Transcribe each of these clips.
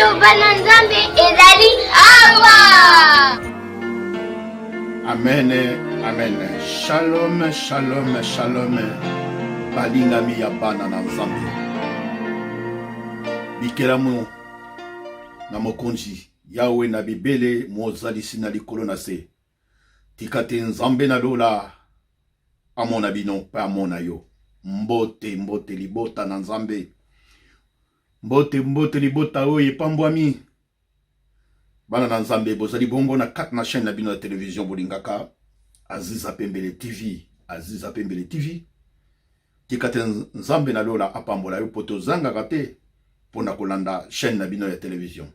liloba na Nzambe ezali awa. Amen, amen. Shalom, shalom, shalom. Balingami ya bana na Nzambe. Bikelamu na mokonzi yawe na bibele mozalisi na likolo na se. Tikate Nzambe na lola amona bino pa amona yo. Mbote mbote libota na Nzambe. Mbote mbote libota oye pambwami. Bana na Nzambe bozali bongo na 4 na chaîne na bino ya télévision bolingaka Aziza Pembele TV, Aziza Pembele TV. Tikate Nzambe na lola apambola yo poto zanga kate pona kolanda chaîne na bino ya télévision.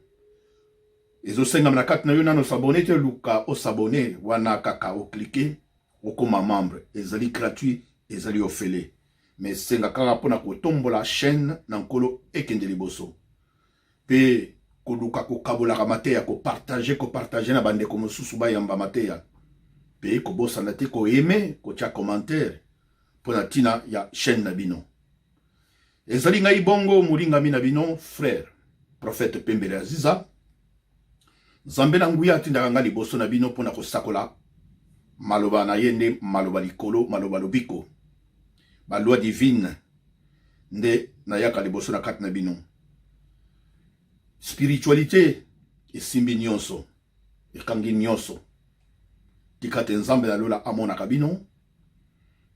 Ezo senga na 4 na yo nano s'abonner te luka o s'abonner wana kaka o cliquer o koma membre ezali gratuit ezali ofele. Mais senga kaka pona ko tombola chaîne na nkolo ekende liboso. Pe koluka ko kabola mateya ko partager na bande ko mosusu ba yamba mateya. Pe ko bosana te ko aimer ko tia commentaire pona tina ya chaîne na bino. Ezali ngai bongo mulinga mina bino frère prophète Pembele Aziza. Nzambe na nguya tinda nga liboso na bino pona ko sakola maloba na yende maloba likolo maloba lobiko. Ba loi divine nde na yaka liboso na 4 na bino. Spiritualité esimbi nyonso ekangi nyonso. Tikate Nzambe na lola amona kabino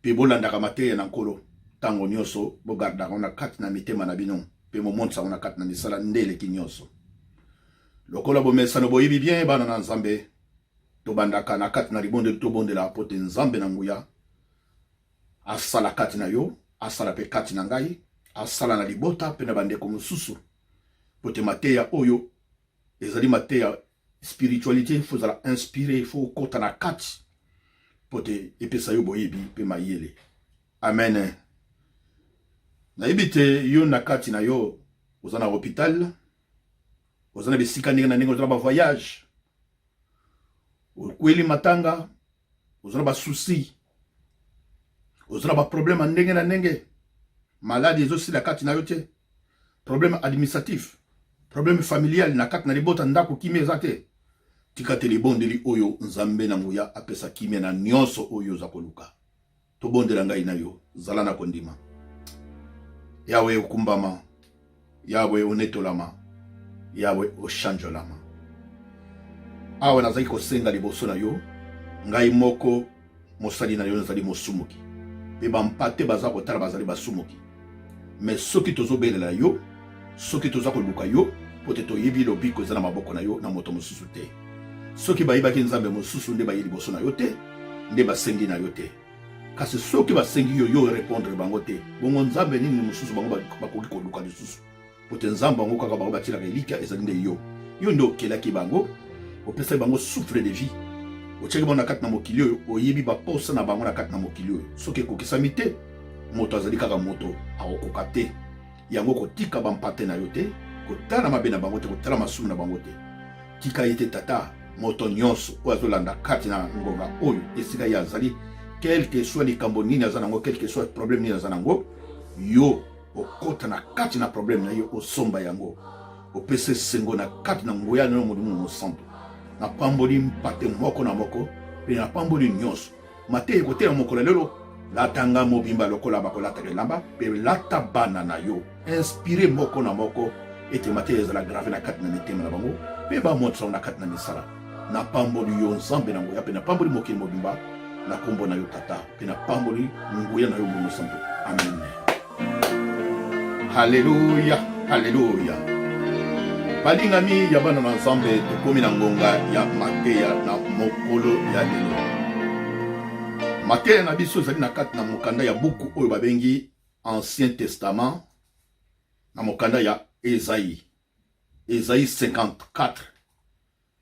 pe bolandaka mateya na nkolo tango nyonso bogarda na 4 na mitema na bino pe momonsa na 4 na misala ndele ki nyonso. Lokola bomesano boyibi bien bana na Nzambe tobandaka na 4 na libonde tobondela apote Nzambe na nguya asala 4 na yo asala pe 4 na ngai asala na libota pe na bandeko mosusu pote mateya oyo ezali mateya spiritualité faut la inspirer faut kota na 4 pote epesa yo boyibi pe mayele. Amen. Na ibite yo na 4 na yo ozana hôpital ozana bisika ndenge na ndenge ozana ba voyage okweli matanga ozana ba souci ozana ba problème ndenge na ndenge maladie ezosi la 4 na yo te problème administratif problème familial na 4 na libota ndako kimia ezate tikate libondeli oyo Nzambe na nguya apesa kimia na nyonso oyo za koluka tobondela ngai na yo zala na kondima yawe okumbama yawe onetolama yawe oshanjolama awa nazali kosenga liboso na yo ngai moko mosali na yo nazali mosumuki pe bampate baza kotala bazali basumuki mais soki tozobelela yo soki toza koluka yo pote toyebi lobiko eza na maboko na yo na moto mosusu te soki bayibaki Nzambe mosusu nde bayi liboso na yo te nde basengi na yo te kasi soki basengi yo répondre bango te bongo Nzambe nini mosusu bango bakoki koluka lisusu pote Nzambe bango kaka bango batilaka elika ezali nde yo nde okelaki bango opesaki bango souffle de vie otiaki bango na 4 na mokili oyo oyebi baposa na bango na 4 na mokili oyo soki ekokisami te moto azali kaka moto akokoka te yango kotika bampate na yo te kotala mabe na bango te kotala masumu na bango te tika ye te tata moto nyonso oyo azolanda 4 na ngonga oyo esika ye azali quelque soit likambo nini aza nango quelque soit problème nini aza nango yo okota na 4 na problème na yo osomba yango opese sengo na 4 na ngoya na modumu mosantu na pamboli mpate moko na moko pe na pamboli nyonso mate ekotela mokolo lelo latanga mobimba lokola bakolata elamba pe lata bana na yo inspiré moko na moko ete mate ezala grave na 4 na mitema na bango pe bamontra na 4 na misala na pamboli yo Nzambe na ngoya pe na pamboli mokili mobimba na kombo na yo tata pe na pamboli ngoya na yo mosantu. Amen. Hallelujah, hallelujah. Balingami ya bana na Nzambe tokomi na ngonga ya mateya na mokolo ya lelo. Mateya na biso ezali na 4 na mokanda ya buku oyo babengi Ancien Testament na mokanda ya Esaïe 54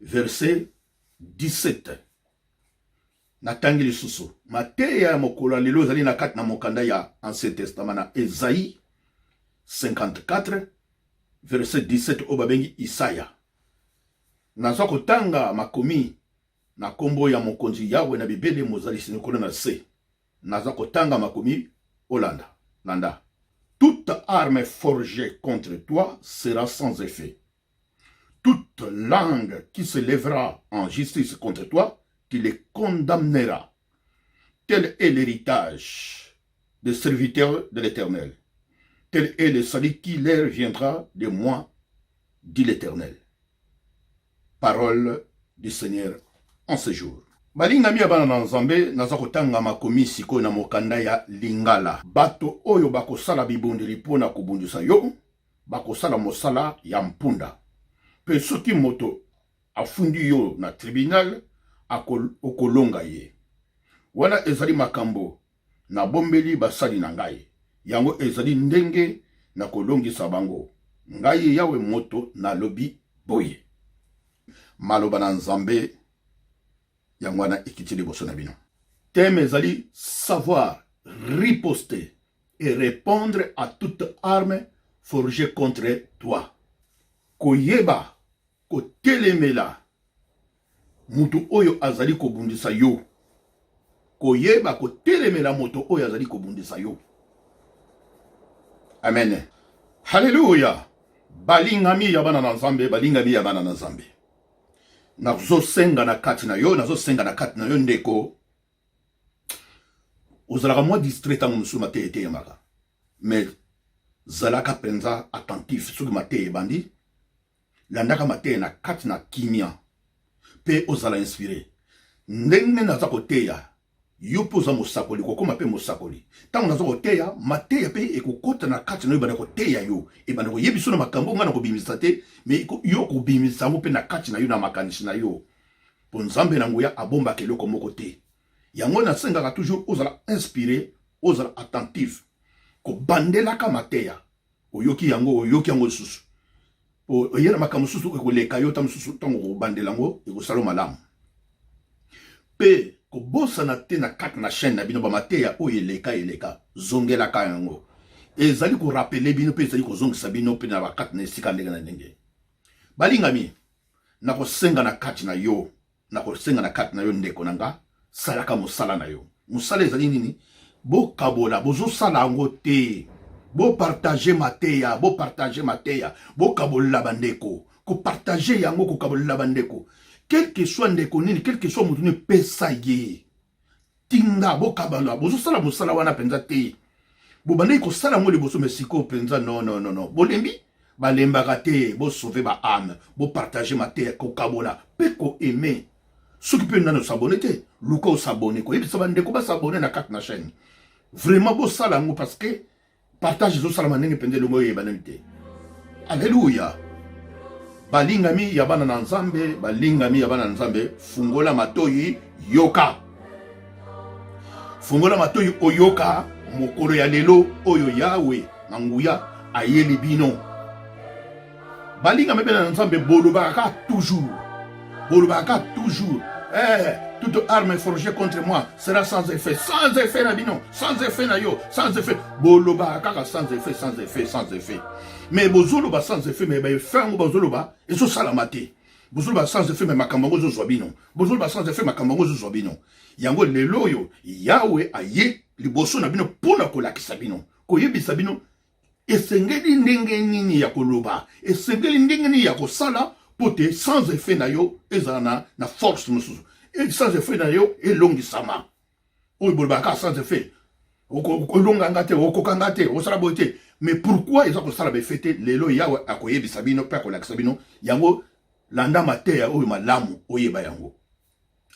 verset 17. Natangi lisusu mateya ya mokolo ya lelo ezali na 4 na mokanda ya Ancien Testament na Esaïe 54 verset 17 oyo babengi Isaya. Nazwa kotanga makomi na kombo ya mokonzi yawe na bibele mozalisi nikolo na se. Nazwa kotanga makomi olanda landa. Toute arme forgée contre toi sera sans effet. toute langue qui se lèvera en justice contre toi, tu les condamneras. Tel est l'héritage des serviteurs de l'Éternel. Tel est le salut qui leur viendra de moi, dit l'Éternel. Parole du Seigneur en ce jour. Balingami abana na Nzambe naza kotanga makomi siko na mokanda ya Lingala. Bato oyo bakosala bibondeli pona kobundisa yo, bakosala mosala ya mpunda. Pe soki moto afundi yo na tribunal okolonga ye. Wana ezali makambo na bombeli basali na ngai. Yango ezali ndenge na kolongisa bango. Ngai yawe moto na lobi boye. Maloba na Nzambe yango wana ekitili boso na bino. Thème ezali savoir riposter et répondre à toute arme forgée contre toi. Koyeba kotelemela mutu oyo azali kobundisa yo. Koyeba kotelemela moto oyo azali kobundisa yo. Amen. Hallelujah. Balingami yabana na Nzambe, balingami yabana na Nzambe. Nazo senga na kati na yo, nazo senga na kati na yo ndeko. Ozalaka mwa distrait tango musu mate ete yamaka. Mais zalaka penza attentif soki mate ebandi. Landaka mate na kati na kimia. Pe ozala inspiré. Ndenge naza koteya. Yo poza mosakoli kokoma pe mosakoli. Tango nazo koteya, mateya pe ekokota na kati na yo bana koteya yo. E bana ko yebiso na makambo ngana ko bimisa te, mais yo ko bimisa mo pe na kati na yo na makanisi na yo. Po Nzambe na nguya abomba keloko moko te. Yango na sengaka toujours ozala inspiré, ozala attentif. Ko bandela ka mateya. Oyoki yango susu. Po yena makambo susu ko leka yo tam susu tango ko bandela ngo e ko salo malamu. Pe ko bosa na te na kati na chaîne na bino ba mateya o eleka zongela ka yango ezali ko rappeler bino pe ezali ko zongisa bino pe na ba kati na esika ndenge na ndenge. Balingami na ko senga na kati na yo, na ko senga na kati na yo ndeko nanga salaka mosala na yo. Mosala ezali nini? Bo kabola bozo sala ngo te. Bo partager mateya, bo kabola bandeko. Ko partager yango ko kabola bandeko. Quel que soit ndeko nini, quel que soit mutuni pesa ye. Tinga bo kabala, bozo sala mosala wana penza te. Bo bande ko sala ngo le boso mesiko penza non. Bolembi balembaka te, bo sauver ba âme, bo partager mateya ko kabola, pe ko aimer. Ceux qui peuvent nous s'abonner te, luka s'abonner ko, et puis ça va ndeko ba s'abonner na kati na chaîne. Vraiment bo sala ngo parce que partage zo sala manenge penza lo moye banamite. Alléluia. Balingami yabana na Nzambe, balingami yabana na Nzambe, fungola matoyi yoka. Fungola matoyi oyoka, mokoro ya lelo oyo yawe na nguya ayeli bino. Balingami bena na Nzambe bolobaka toujours. Toute arme forgée contre moi sera sans effet. Sans effet na bino, sans effet na yo, sans effet. Bolobaka sans effet. Mais bozoloba sans effet, mais faire bozoloba, et so salamate. Bozoloba sans effet, mais makambango zo zwabino. Bozoloba sans effet, makambango zo zwabino. Yango lelo yo, Yahweh aye, liboso na bino, pona kolakisa bino. Koyebisa bino, esengeli ndenge nini ya koloba, esengeli ndenge nini ya kosala, pote sans effet na yo, ezana na force mususu. Et sans effet na yo, elongisama. Oy bolobaka sans effet. Okolongangate, okokangate, osalabote. Mais pourquoi ils ont fait ça fêté lelo yawe akoye bisabino pa ko laksabino yango landa mateya oyo malamu oyeba yango.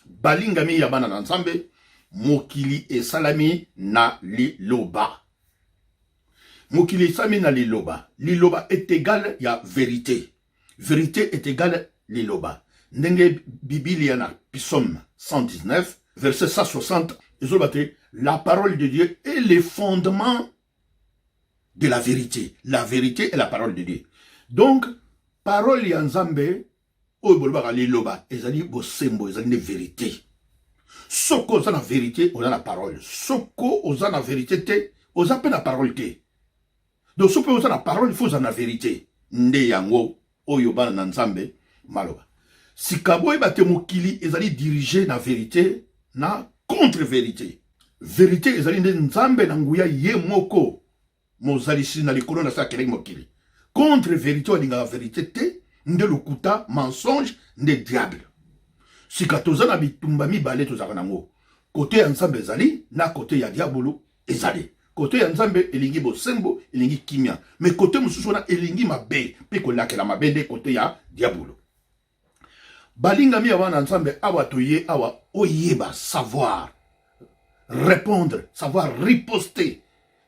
Balingami yabana na Nzambe mokili esalami na liloba. Mokili esalami na liloba. Liloba est égal ya vérité. Vérité est égal liloba. Ndenge Biblia na Psaume 119 verset 160 izobate la parole de Dieu est le fondement de la vérité. La vérité est la parole de Dieu. Donc, parole ya Nzambe, oyo bolobaka liloba, ezali bosembo, ezali ne vérité. Soko oza na vérité, oza na parole. Soko oza na vérité te, oza pe na parole te. Donc, soko oza na parole, il faut oza na vérité. Nde yango, oyo bana na Nzambe, maloba. Sikabo ebate mokili, ezali dirigé na vérité, na contre-vérité. Vérité, ezali nde Nzambe na nguya ye moko. Mozalisi na likolo na sa keleng mokili. Contre vérité, olinga vérité te, nde lokuta mensonge nde diable sika toza na bitumba mibale tozaka nango kote ya nzambe ezali na kote ya diabolo ezali kote ya nzambe elingi bosembo elingi kimia mais kote mosusu wana elingi mabe mpe kolakela mabe nde kote ya diabolo balingami awa na nzambe awa toye awa oyeba savoir répondre savoir riposter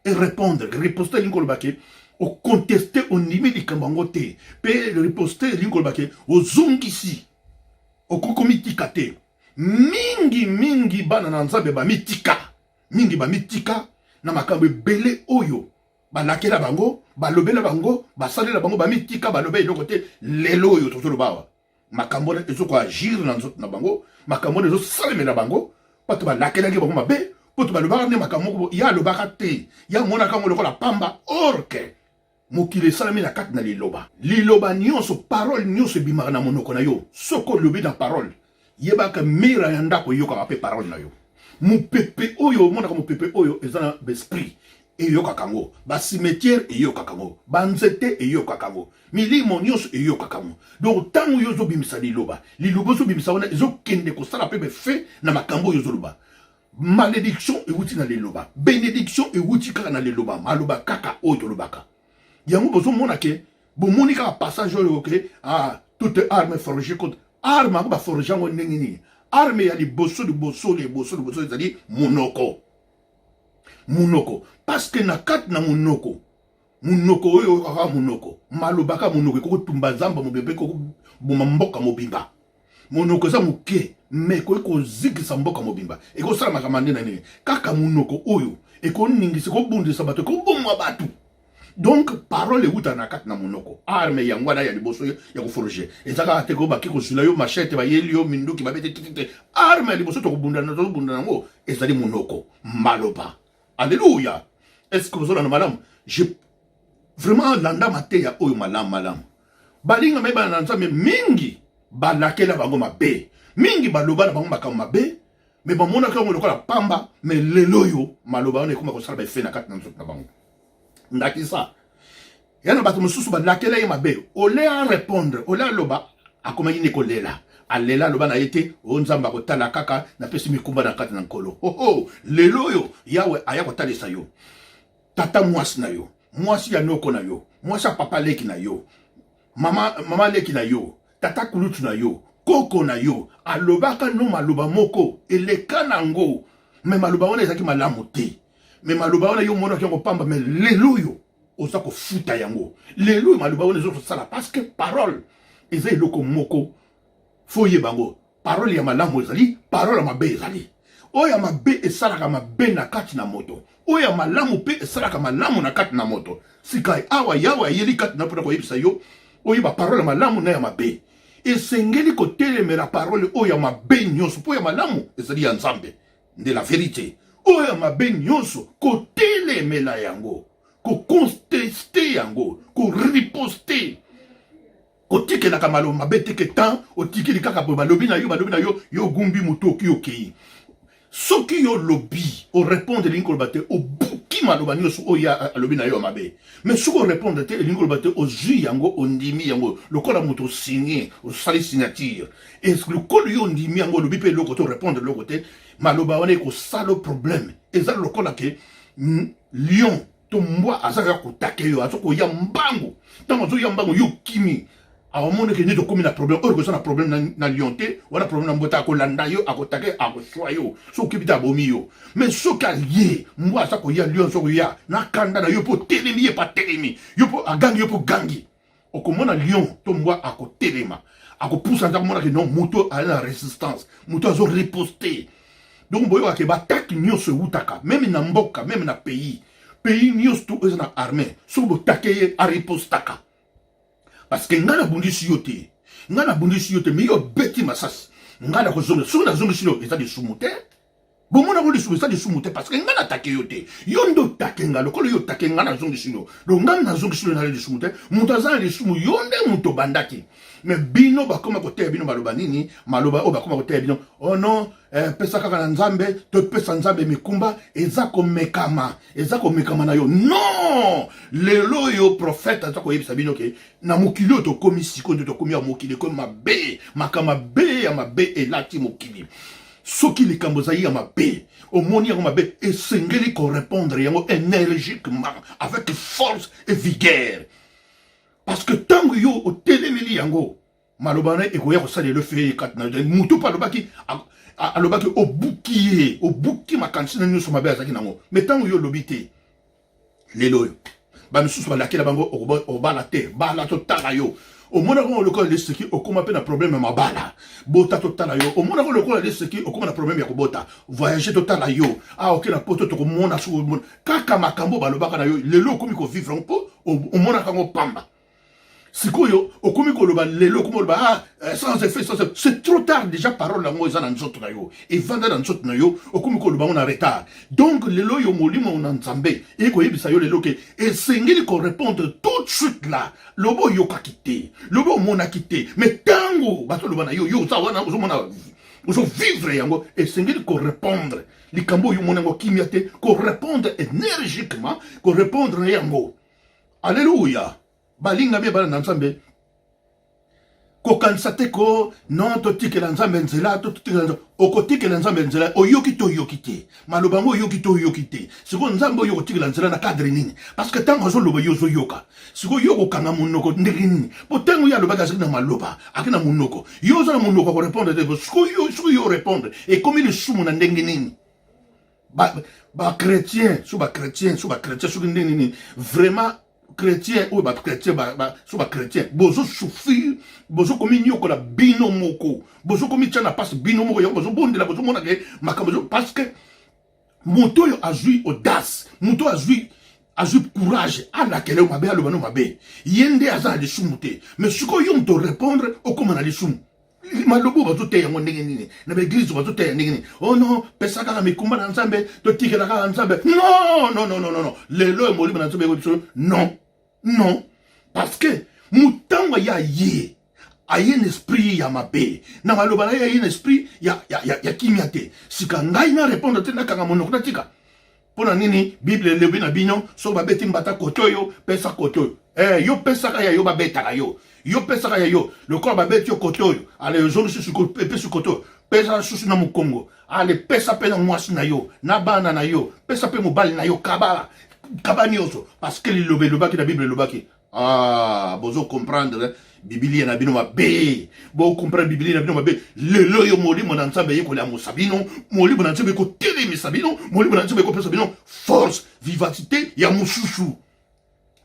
et répondre riposter elingi koloba ke oconteste ondimi likambo yango te mpe riposter elingi koloba ke ozongisi okokomitika te mingi bana na nzambe bamitika mingi bamitika na makambo ebele oyo balakela bango balobela bango basalela bango bamitika balobe eloko te lelo oyo tozoloba awa makambo ezokoagir na nzoto na bango makambo ezosalemela bango bato balakelaki bango mabe poto balobaka nde makambo moko ya alobaka te ya monaka ngo lokola pamba orke mokili esalami na kati na liloba nyonso parole nyonso ebimaka na monoko na yo soko olobi na parole yebaka mira ya ndako eyokaka mpe parole na yo mopepe oyo omonaka mopepe oyo eza na baesprit eyokaka ngo basimetiere eyokaka ngo banzete eyokaka ngo milimo nyonso eyokaka ngo donc ntango oyo ozobimisa liloba ozobimisa wana ezokende kosala mpe befe na makambo oyo ozoloba malédiction ewuti na liloba bénédiction ewuti kaka na liloba maloba kaka oyo tolobaka yango bozomona ke bomoni kaka passage oyo ke toute arme forgée contre arme yango baforge yango ndenge nini arme ya liboso ezali munoko parce que na kati na munoko oyo kaka munoko malobaka munoko ekokotumba nzamba mobimba ekokoboma mboka mobimba munoko eza moke me ekoki kozikisa mboka mobimba ekosala makambo nde na nini kaka munoko oyo ekoningisa ekobundisa bato ekobomwa bato donc parole euta na kati na monoko arme yango wana ya liboso ya koforge ezaka te ko baki kozula yo machete bayeli yo minduki babete titite arme ya liboso tokobunda nango ezali monoko maloba alléluia est-ce que vous avez madame je vraiment landa mateya oyo malamu balinga meba na nzambe mingi balakela bango mabe mingi baloba na bango makambo mabe mais bamona ka ngo lokola pamba mais lelo yo maloba wana ekoma kosala ba na kati na nzoto na bango ndakisa yana bato mosusu balakela ye mabe olea répondre olea loba akomaki ne kolela alela loba na yete o nzamba kotala kaka na pesi mikumba na kati na nkolo lelo yo yawe aya kotalisa yo tata mwasi na yo mwasi ya noko na yo mwasi ya papa leki na yo mama leki na yo tata kulutu na yo koko na yo alobaka no maloba moko eleka nango me maloba wana ezaki malamu te me maloba wana yo mona yango pamba me lelo yo oza kofuta yango lelo maloba wana ezosala parce que parole eza eloko moko fo yebango parole ya malamu ezali parole ya mabe ezali oyo ya mabe esalaka mabe na kati na moto oyo ya malamu mpe esalaka malamu na kati na moto sika awa yawa ayeli kati na mpona koyebisa yo oyo baparole ya malamu na ya mabe esengeli kotelemela parole oyo ya mabe nyonso mpo ya malamu ezali ya nzambe nde la vérité oyo ya mabe nyonso kotelemela yango koconteste yango koriposte kotikelaka maloba mabe teke tan otikeli kaka po balobi na yo yo gumbi moto oki okei soki yo lobi orépondre elingi koloba te obuki maloba nyonso oyo alobi na yo mabe mais soki orépondre te elingi koloba te ozwi yango ondimi yango lokola moto osigné osali signature et lokolo yo ondimi yango olobi mpe eloko te orépondre eloko te maloba wana ekosala problème eza lokola ke lion to mbwa azalaka kotake yo aza koya mbangu ntango azoya mbangu yo kimi awamoni ke nde tokomi na problème oyo koza na problème na lion te wana problème na mbota akolanda yo akotake akoswa yo soki okibi te abomi yo mais soki aye mbwa aza koya lion so koya nakanda na yo mpo telemi ye mpo atelemi yo mpo agangi yo mpo gangi okomona lion to mbwa akotelema akopusa nza komona ke non moto ali na résistance moto azoriposte donc boyokaka ke bataki nyonso eutaka meme na mboka meme na pays nyonso to eza na armée soki botake ye aripostaka parce que nga nabundisi yo te mais yo beti masasi nga na kozonga soki nazongisi yo eza lisumu te bomona ko lisumu ça lisumu te parce que ngana attaqué yo te yo ndo attaqué ngalo ko yo attaqué ngana zongi sino lo ngana zongi sino na lisumu te mutaza lisumu yo nde muto bandaki mais bino ba koma ko te bino baloba nini maloba o ba koma ko te bino oh non pesa kaka na nzambe to pesa nzambe mikumba eza ko mekama na yo non lelo yo prophète azako yebisa bino ke na mokili to komi siko to komi ya mokili ko mabe makama be ya mabe elati mokili soki likambo za ya mabe omoni ya mabe esengeli ko répondre yango énergiquement avec force et vigueur parce que tango yo otelemeli yango malobana ekoya ko sale le fait kat na mutu palobaki alobaki obuki makanisi na nyonso mabe azaki nango mais tango yo lobite lelo yo bamisusu balakela bango obala te bala totala yo omona ko lokola leseki okoma pe na problème mabala bota totala yo omona ko lokola leseki okoma na problème ya kobota voyager totala yo ok na poto to komona su kaka makambo balobaka na yo lelo okomi ko vivre mpo omona kango pamba sikoyo okomi koloba lelo komoloba sans effet c'est trop tard déjà parole lango eza na nzoto na yo evanda na nzoto na yo okomi koloba on a retard donc lelo yo molimo na nzambe eko yebisa yo lelo ke esengeli ko répondre tout de suite là lobo yo kakite lobo mona kite mais tango bato loba na yo za wana uzomona uzo vivre yango esengeli ko répondre likambo yo mona ngo kimiate ko répondre énergiquement ko répondre yango alléluia balinga be bana nzambe ko kansate ko non totikela nzambe nzela totikela okotikela nzambe nzela oyoki te maloba ngo oyoki te siko nzambe oyo kotikela nzela na cadre nini parce que tango zo loba yo zo yoka siko yo ko kanga munoko ndenge nini po tango ya loba kasi na maloba akina munoko yo zo na munoko ko répondre de siko yo répondre et comme il sumu na ndenge nini ba chrétien sous ba chrétien sous ndenge nini vraiment chrétien ou chrétien soit chrétien bozo souffrir bozo komi nyoko la bino moko bozo komi tchana passe bino moko bozo bondela bozo mona ke makambo parce que moto yo azui audace moto azui courage à laquelle on mabe alobano mabe yende aza de sumute mais suko yo mto répondre au comment na le sum malobo bazo te yango ndenge nini na l'église bazo te ndenge nini oh non pesa kala mikumba na nzambe to tikela kala nzambe non lelo moli na nzambe non parce que mutango ya ye aye un esprit ya mabe na maloba na ye un esprit ya kimiate sika ngai na répondre te na kanga monoko na tika pona nini bible lebi na bino so babeti mbata kotoyo pesa kotoyo yo pesa kaya yo babeta yo pesa kaya yo le corps babeti yo kotoyo ale zone su pepe su kotoyo pesa susu na mukongo ale pesa pe na mwasi na yo na bana na yo pesa pe mobali na yo kabani oso parce que le lobaki na bible lobaki bozo comprendre Biblia na bino mabe bo comprendre Biblia na bino mabe lelo yo molimo na nzambe yeko la musabino molimo na nzambe ko tele sabino molimo na nzambe ko pesa bino force vivacité ya mususu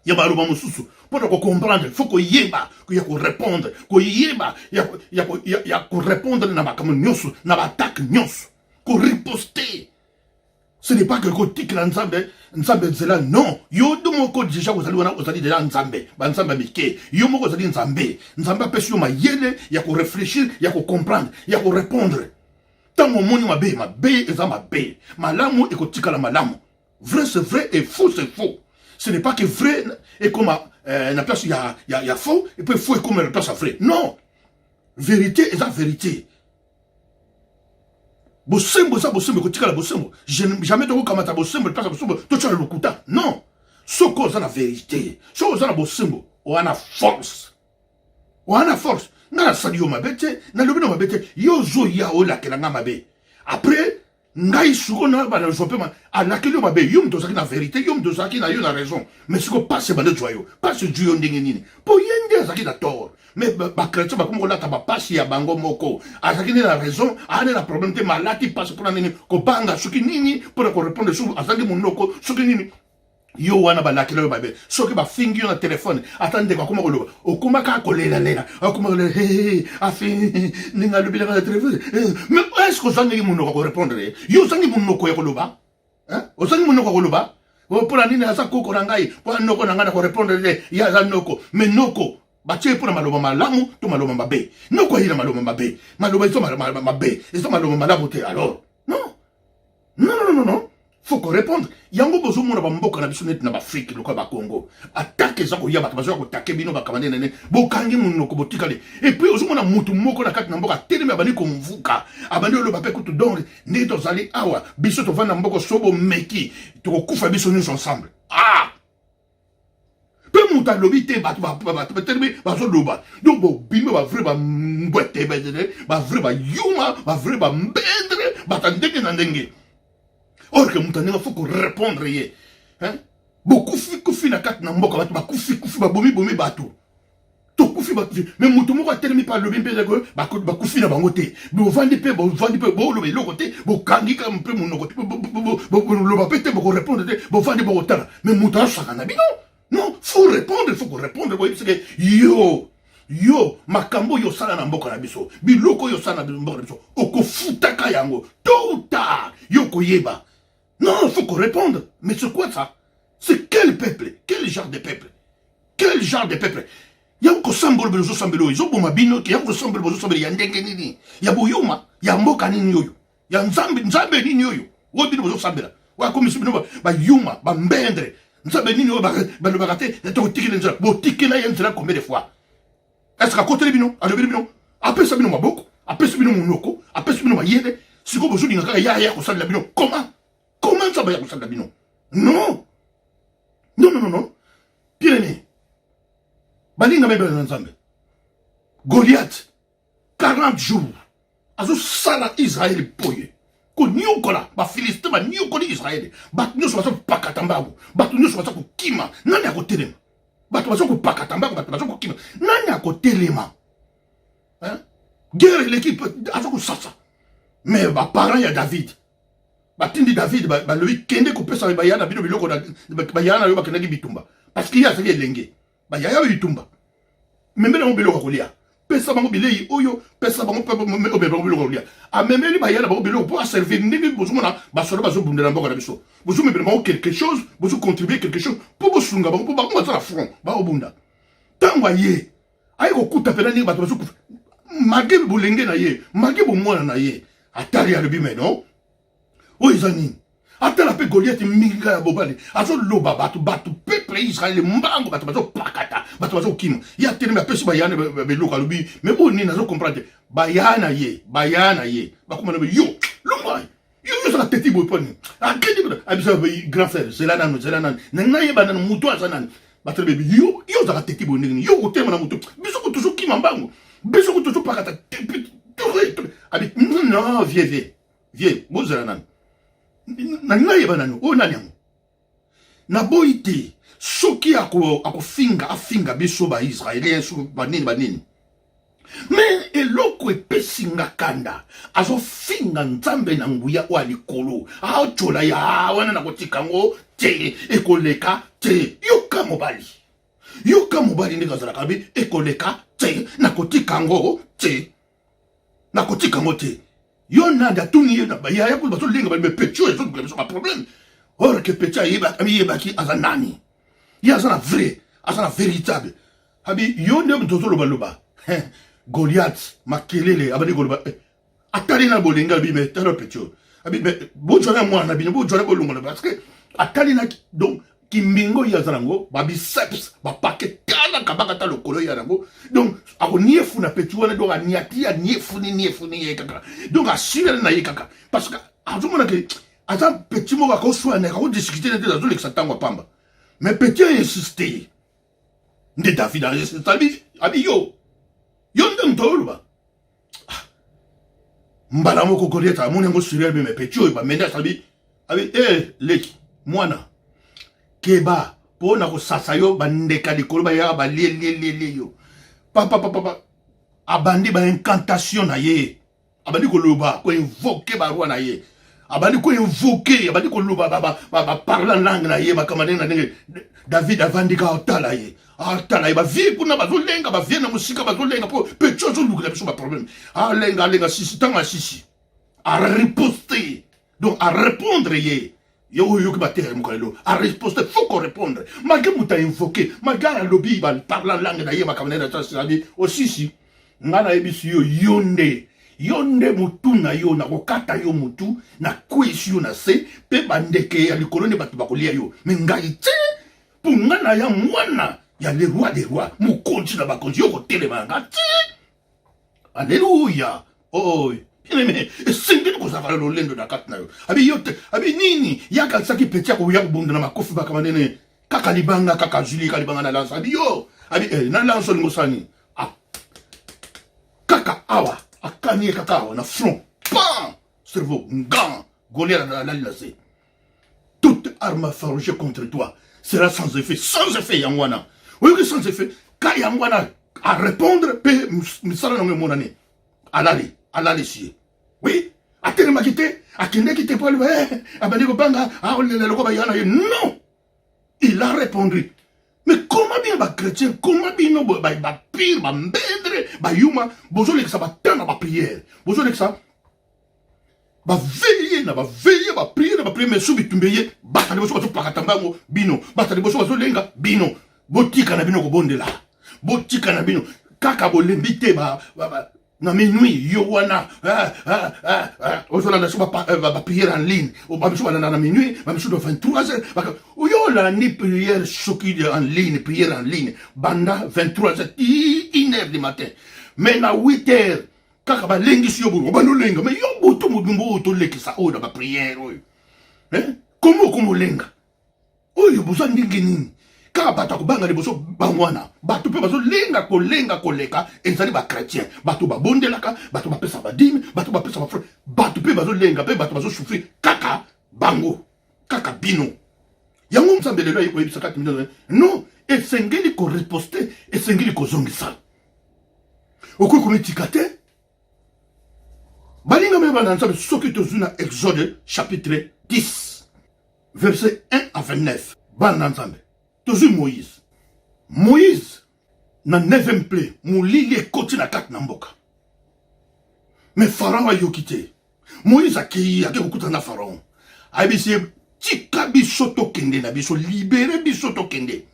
ya baloba mususu pour ko comprendre faut ko yeba ko ya ko répondre ko yeba ya ko répondre na makambo nyonso na attaque nyonso ko riposter. Ce n'est pas que kotik la nzambe nzela non yo do moko déjà kozali wana ozali déjà nzambe ba nzambe mike yo moko ozali nzambe apesi yo mayele ya ko réfléchir ya ko comprendre ya ko répondre tango moni mabe eza mabe malamu ekotika la malamu vrai c'est vrai et faux c'est faux ce n'est pas que vrai est comme na place ya faux et puis faux est comme la place à vrai non vérité eza vérité. Bosembo ça bosembo kotika la bosembo jamais to kamata bosembo place bosembo to tcha lokuta non soko za la vérité soko za la bosembo wana force na sadio mabete na lobino mabete yo zo ya o la kelanga mabe après ngai suko na ba na jopema ala kelio mabe yum to na vérité yum to na yo na raison mais siko passe ba de joyo passe joyo ndenge nini po yende zaki na tort mais ba chrétien ba comme la ba passe ya bango moko azaki na raison ane na problème te malati passe pour nini ko banga suki nini pour ko répondre sur azaki monoko suki nini yo wana ba lakelo babe soki ba fingi na téléphone attendez ko kuma koloba okuma ka kolela okuma afi ninga lobila na téléphone mais est-ce que zangi monoko ko répondre yo zangi monoko ya koloba o zangi monoko ko koloba o pour nini asa koko na ngai pour noko na ngana ko répondre ya za noko mais noko batie pour maloba malamu to maloba mabe noko ira maloba mabe maloba iso mabe iso maloba malamu te alors non faut qu'on réponde. Yango bozo mona ba mboka na biso net na Afrique loka ba Congo. Attaque za ko ya ba bazo ko take bino ba kamane nene. Bo kangi munno ko botikale. Et puis ozo mona mutu moko na kati na mboka telema bani ko mvuka. Abandi lo ba pe kutu donc ne to zali awa biso to vana mboko sobo meki to ko kufa biso nous ensemble. Ah! Peu muta lobité ba telemi ba zo loba. Donc bo bimba ba vrai ba mbwete ba vrai ba yuma ba vrai ba mbendre ba tandenge na ndenge. Or que mutane faut qu'on répondre yé. Hein? Beaucoup kufi na kat na mboka batu ba kufi ba bomi batu. To kufi ba kufi. Mais mutu moko telemi pa lobi mpe ko ba kufi na bango te. Bo vandi pe bo lobi lo côté bo kangi ka mpe munoko. Bo lo ba pete bo répondre te bo vandi bo tala. Mais mutu saka na bino. Non, faut répondre, faut qu'on réponde parce que yo makambo yo sala na mboka na biso. Biloko yo sala na mboka na biso. Oko futaka yango. Tôt ou tard yo koyeba. Non, il faut qu'on réponde. Mais c'est quoi ça? C'est quel peuple? Quel genre de peuple? Quel genre de peuple? Yako sambolo bezo sambelo. Izo boma bino ki yako sambolo bezo sambelo yandenge nini? Ya boyoma, ya mboka nini yoyo? Ya nzambe nini yoyo? Wo bino bezo sambela. Wa komisi bino ba yuma, ba mbendre. Nzambe nini yoyo ba lo bagate, to tikile nzala. Bo tikela yenzala combien de fois? Est-ce qu'à côté bino, a lebi bino? Apesa bino maboko, apesa bino monoko, apesa bino mayede. Siko bozo dinga ya ko sala bino. Comment ça va y avoir ça d'abino? Non! Non. Pyrénées. Balinga mebe nzambe. Goliath. 40 jours. Azo sala Israël poye. Ko nyokola. Ba Philistin ba nyokola Israël. Bat nyo so pakatambago. Bat nyo so ko kima. Nani akotelema? Bat so ko pakatambago. Bat so ko kima. Nani akotelema? Hein? Guerre l'équipe. Azo ko sasa. Mais ba parent ya David. Batindi David ba lui kende ko pesa ba yana bino biloko ba yana yo ba kenaki bitumba parce qu'il y a ça lenge ba yaya bitumba membe na biloko kolia pesa bango bilei oyo pesa bango biloko kolia a memeli ba yana bango biloko pour servir ndenge bozumona ba solo ba zo bundela mboka na biso bozume vraiment quelque chose bozu contribuer quelque chose pour bosunga bango pour ba ko za front ba obunda tangwa ye ayi ko kuta pena ni ba to bozu mage bolenge na ye mage bo mwana na ye atari ya lebi non. Oh, ils en ont. Attends la paix Goliath, minga ya bobali. Azo loba batu peuple Israël mbango batu pakata. Batu kim. Ya tene ma pesi bayane be loka lubi. Mais bon ni nazo comprendre. Bayana ye. Ba kuma no yo. Lumba. Yo ça teti bo poni. A kedi bo. Abisa grand frère, c'est là nan. Nanga ye banana muto azanan. Batu be yo ça teti bo ni. Yo ko tema na muto. Biso ko toujours kim mbango. Biso ko toujours pakata. Abi non vieux. Bo zanan. Nanga yeba nanu o nani yango na boite soki afinga biso ba Israélien so banini mais eloko epesinga kanda azo finga nzambe na nguya o alikolo aochola ya wana na kotika ngo te ekoleka te yoka mobali ndika zala kabi ekoleka te na kotika ngo te yo nanda tuni yo na ya ko baso linga ba me pecho eso ko ba problème or que pecha yeba ki azanani ya azana vrai azana véritable habi yo ne mtoto loba Goliath makelele abani goloba atali na bolinga bi me talo pecho habi bo jona mwana bi bo jona bolungo parce que atali na donc kimbingo ya zanango ba biceps ba paquet kala kabaka ta lokolo ya nango donc ako niefu na petu wana donc aniatia niefu ni kaka donc asile na kaka parce que azomona ke aza petit mo ko soane ko discuter na zo l'exatango pamba mais petit a insisté de David a insisté abi yo ndongtolba mbala moko Goliath amone ngo suriel be me petit ba menda sabi abi leki mwana keba pona ko sasa yo bandeka likolo ba ya ba lie yo papa abandi ba incantation na ye abandi ko loba ko invoquer ba roi na ye abandi ko invoquer abandi ko loba ba parler langue na ye ba kamane na ndenge David avandika otala ye ba vie kuna ba zolenga ba vie na musika ba zolenga po pecho zo lukela biso ba problème lenga sisi tanga sisi a riposter donc à répondre ye yo ki batere mukalo a riposte faut qu'on répondre malgré muta invoqué malgré la lobby ba parler langue na ye ba kamane na tsasi aussi si ngana ebisi yo yonde yo nde mutu na yo na kokata yo mutu na kwesi yo na se pe bandeke ya likolo ne bato bakolia yo me ngai te pour nga na ya mwana ya le roi des rois mokonzi na bakonzi yo kotelema nga te. Alléluia. Oh bien-aimé, esengeli kozala lolendo na kati na yo abi yo te abi nini yakanisaki peti ya koya kobunda na makofi bakama ndene kaka libanga kaka zuli kalibanga na lansa abi yo abi na lansa olingo sani kaka awa akani kaka awa na front pan cerveau ngan Goliath na linase. Toute arme forgée contre toi sera sans effet yangwana. Oui que sans effet ka yangwana à répondre pe misala na mon année alali si oui atele quitté akende quitté pour lui abandi ko banga le ko ba yana non il a répondu. Mais comment bien ba chrétien, comment bien no ba pire ba mbedre ba yuma bozo le ça ba tana ba prière bozo le ça ba veiller ba prière mais sous bitumbeye ba tali bozo ba pakatambango bino ba tali bozo lenga bino botika na bino ko bondela botika na bino kaka bolembi te ba na minuit yo wana osola ba prière en ligne o ba biso na minuit ba biso de 23h yo la ni prière choquée en ligne prière en ligne banda 23h 1h du matin mais na 8h kaka ba lengi si yo bo ba no lenga mais yo boto mudumbo to lekisa o da ba prière oyo comment lenga oyo bozo ndingi nini kaka bato akobanga liboso bangwana bato pe bazo lenga koleka ezali ba chrétien bato babondelaka bato bapesa badime bato bapesa bafre bato pe bazo lenga pe bato bazo souffrir kaka bango kaka bino yango nzambe lelo ayekoyebisa kati mino non esengeli koreposte esengeli kozongisa okoki komitika te balinga me bana nzambe soki tozwi na exode chapitre 10 verset 1 à 29 bana nzambe tozwi Moïse na 9e ple molili ekoti na kati na mboka mais Pharaon ayoki te Moïse akei kokutana na Pharaon ayebisi ye tika biso tokende na biso libere biso tokende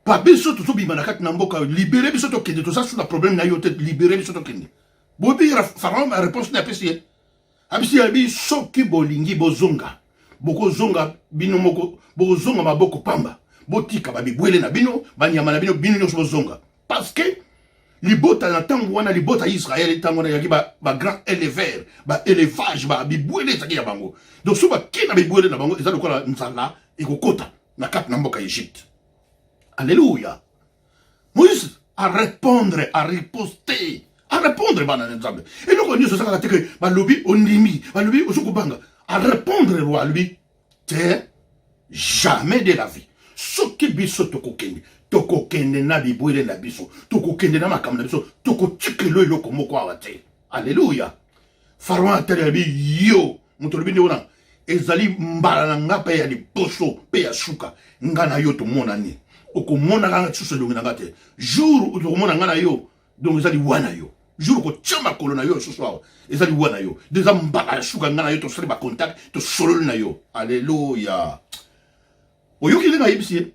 pa biso tozobima na kati na mboka libere biso tokende toza su na problème na yo te libere biso tokende bobira Pharaon ma réponse na apesi ye abisi yebi soki bolingi bozonga bokozonga bino moko bokozonga maboko pamba botika babibwele na bino banyama na bino bino nyonso bozonga parce que libota na ntango wana libota ya Israel ntango wana yaki ba grand éleveur ba élevage ba bibwele ezaki ya bango donc so bakei na bibwele na bango eza lokola nzala ekokota na kati na mboka ya Egypte. Alléluia. Moïse à répondre à riposter à répondre bana nzambe eloko nyonso ezalaka te ke balobi ondimi balobi ozokobanga à répondre roi lui te jamais de la vie soki biso tokokende na bibwele na biso tokokende na makambo na biso tokotikelo eloko moko awa te. Alléluia. Pharaon atelebi yo moto lobi nde wana ezali mbala na nga mpe ya liboso mpe ya suka nga na yo tomona ni okomona nga lisusu elongi na nga te jour tokomona nga na yo donc ezali wana yo jour okotia makolo na yo lisusu awa ezali wana yo deza mbala ya suka nga na yo tosali bacontact tosololi na yo. Alléluia. Oyoki ndenge ayebisi ye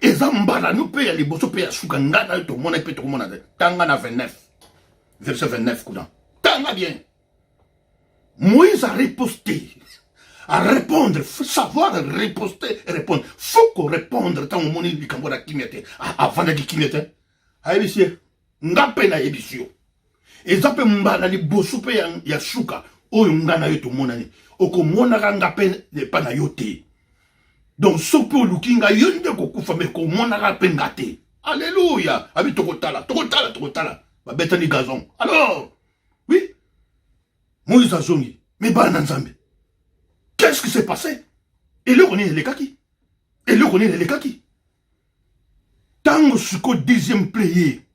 eza mbala no mpe ya liboso mpe ya suka nga na yo tomona mpe tokomona te tanga na 29 verset 29 kuna tanga bien. Moïse a riposté à répondre, faut savoir riposter et répondre. Faut qu'on réponde tant au moni du cambo da kimete avant de kimete. Ayebisi nga pe na yebisi yo eza pe mbala liboso mpe ya suka oyo nga na yo tomona ni okomona nga pe pa na yo te. Donc sopo lukinga yonde kokufa me ko mona ka pengate. Alléluia. Abi tokotala. Ba betani gazon. Alors, oui. Moïse azongi. Mais bana nzambe. Qu'est-ce qui s'est passé? Et le connaît les kaki. Tango suko deuxième player.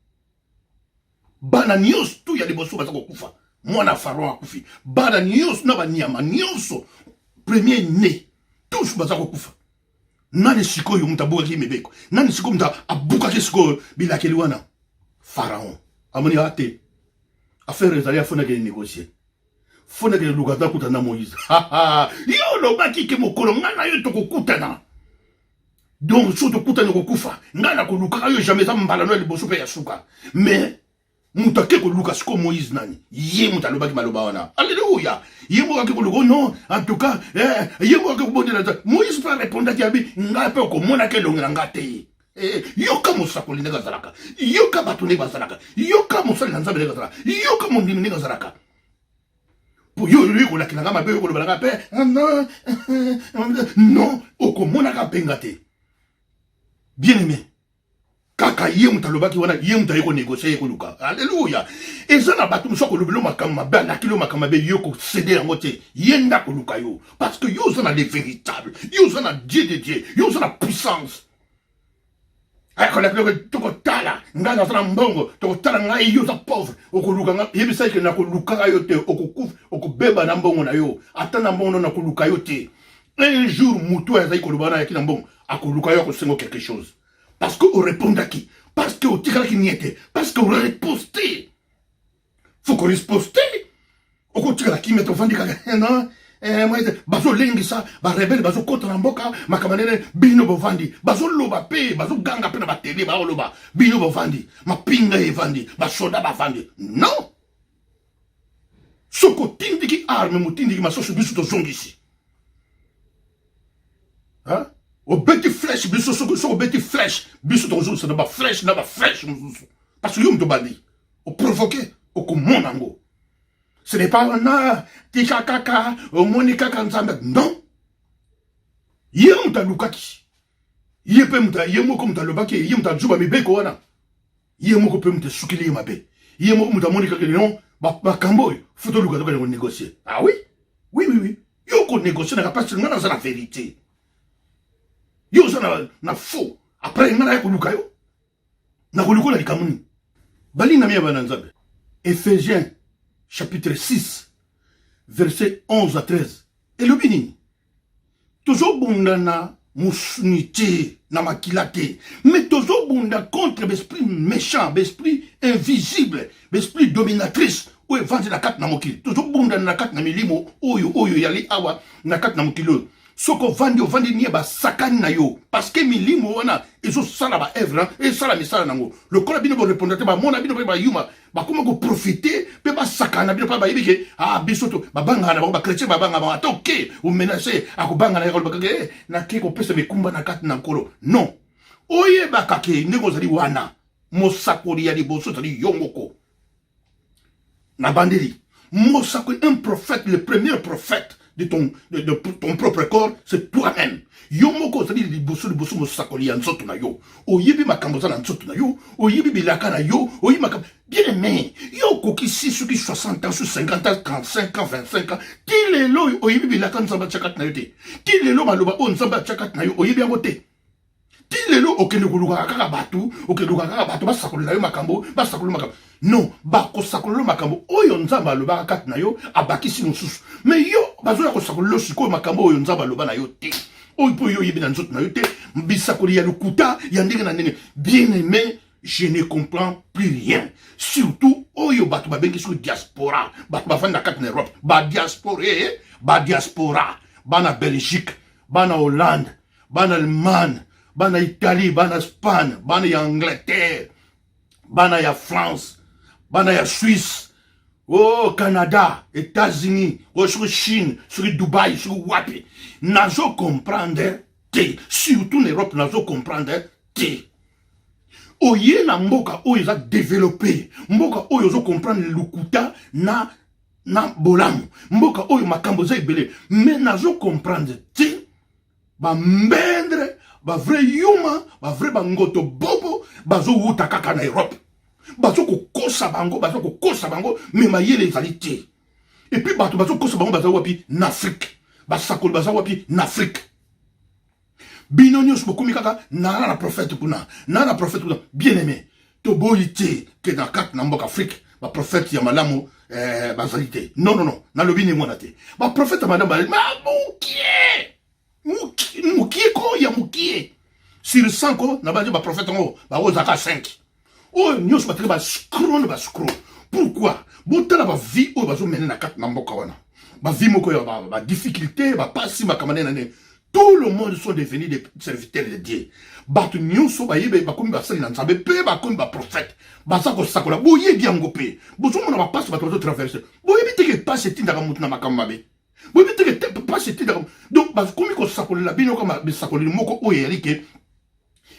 Bana nyos tu ya liboso ba kokufa. Mwana Pharaon akufi. Bana nyos na ba nyama nyonso. Premier né. Tous ba kokufa. Nani sikoyo mtabuka kimebeko nani sikoyo mta abuka kisikoyo bila keliwana Pharaon amoni ate affaire ezali afona ke négocier fona ke lukata kutana Moïse yo lo baki ke mokolo ngana yo tokokutana donc so tokutana kokufa ngana ko lukaka yo jamais za mbala no liboso pe ya suka mais Mutake ko Lucas ko Moïse nani. Yé mutaloba ki maloba wana. Alléluia. Yé mo ko lugo non. En tout cas, yé mo ko bondi na. Moïse pas répondre ki abi nga pe ko mona ke longa ngate. Yoka musakoli nega zaraka. Yoka batune bazaraka. Yoka musali nzabe nega zaraka. Yoka mondimi nega zaraka. Pour yo ko la kinanga mabe ko balanga pe. Non. Non, oko mona ka pengate. Bien-aimé. Kaka yé mutaloba ki wana yé mutaye ko négocier ko luka. Alléluia. Et ça na batu musoko lobelo makamba ba na kilo makamba be yo ko céder en moté. Yenda ko luka yo parce que yo ça na les véritables. Yo ça na Dieu de Dieu. Yo ça na puissance. Ay ko la kilo to tala ngana sana mbongo to tala ngai yo za pauvre oko luka nga yebi sai ke na ko luka yo te oko kuf oko beba na mbongo na yo atana mbongo na ko luka yo te. Un jour mutu azai ko lubana ya kina mbongo akoluka yo ko sengo quelque chose. Parce que on répond à qui? Parce que on tire qui n'y était. Parce qu'on riposté. Faut qu'on riposte. On continue à qui met au fond du non? Moi, bazo lengi ça, ba rebelle, bazo contre l'amboka, ma kamanene, bino bovandi, bazo loba pe, bazo ganga pe na ba télé, ba loba, bino bovandi, ma pinga e vandi, ba soda ba vandi. Non! Soko tindiki arme, mu tindiki ma sosu bisu to zongisi. Hein? Au petit flèche, biso au petit flèche, biso ton jour, c'est de ma flèche, parce que yom to bandi, au provoquer, au commandant. Ce n'est pas un tika kaka, au monika kanzamba, non. Yem ta lukaki, yepe muta, yemo comme ta lobaki, yem ta juba mi beko wana, yemo ko pe muta sukili ma be, yemo muta monika que non, ba kamboy, photo luka doka négocier. Ah oui? Oui, oui, oui. Yo ko négocier na pas seulement dans la vérité. Yo ça na faux. Après ngana ko luka yo. Na ko luka na likamuni. Bali na miya bananzabe. Ephésiens chapitre 6 verset 11 à 13. Et le bini. Toujours bundana musunité na makilate. Mais toujours bunda contre l'esprit méchant, l'esprit invisible, l'esprit dominatrice. Ou vandi na kat na mokili. Toujours bundana na kat na milimo oyo yali awa na kat na mokilo. Soko vandi nié ba sakani na yo parce que milimo wana ezo sala ba evra et sala misala nango le kola bino bo répondre ba mona bino ba yuma ba comment ko profiter pe ba sakana bino pa ba yibike bisoto ba banga na ba chrétien ba banga ba toke ou menacer akobanga na yolo ba ke na ke ko pesa be kumba na kat na nkolo non oye ba kake ndeko zali wana mosakoli ya liboso zali yongoko na bandeli mosakoli un prophète le premier prophète de ton propre corps, c'est toi-même. Yo moko c'est di bosso mo sakoli ya nzoto na yo. Oyebi makambo za na nzoto na yo, oyebi bilaka na yo, oyebi makambo. Bien aimé, yo koki si suki 60 ans, 50 ans, 35 ans, 25 ans. Ti lelo oyebi bilaka nzamba chakat na yo te. Ti lelo maloba o nzamba chakat na yo, oyebi yango te. Ti lelo okende koluka kaka batu, ba sakoli na yo makambo, ba sakoli makambo. Non, ba ko sakolo makambo oyo nzamba loba kat na yo abakisi mususu. Mais yo bazo ya ko sakolo siko makambo oyo nzamba loba na yo te. Oyo po yo yebi na nzoto na yo te, bisakoli ya lukuta ya ndenge na ndenge. Bien aimé, je ne comprends plus rien. Surtout oyo batu babengi sur diaspora, batu bafanda kat na Europe, ba diaspora, bana Belgique, bana Hollande, bana Allemagne, bana Italie, bana Espagne, bana ya Angleterre, bana ya France, bana ya Suisse, oh Canada, États-Unis, oh sur Chine, sur Dubaï, sur Wapi. Nazo comprendre te, surtout en Europe, nazo comprendre te. Oye na mboka oyo za développer, mboka oyo zo comprendre lukuta na bolamu, mboka oyo makambo za ibele, mais nazo comprendre te, ba mbendre, ba vrai yuma, ba vrai bangoto bobo, bazo wuta kaka na Europe. Bazo kosa bango mais mayele ezali te. Et puis bazo kosa bango bazo wapi na Afrique. Basakol bazo wapi na Afrique. Binonyos bokomi kaka na prophète kuna. Na prophète kuna bien aimé. To boyite ke na kat na mboka Afrique, ba prophète ya malamu bazali te. Non, na lobini mona te. Ba prophète madame ba mukie ko ya mukie. Sur 100 ko na ba prophète ngo ba ozaka 5. Oh, nous sommes très bas, scroll. Pourquoi? Botala ba vie o bazo mena na kat na mboka wana. Ba vie moko ya ba difficulté, ba pasi ba kamane na ne. Tout le monde sont devenus des serviteurs de Dieu. Batu nyonso ba yebe ba komi ba sali na nzambe pe ba komi ba prophète. Ba sa ko sakola bo yebi yango pe. Bo so mona ba passe ba to traverser. Bo yebi te ke passe tinda ka mutu na makamba be. Bo yebi te ke passe tinda ka. Donc ba komi ko sakola la bino ko ma be sakola moko o yeli ke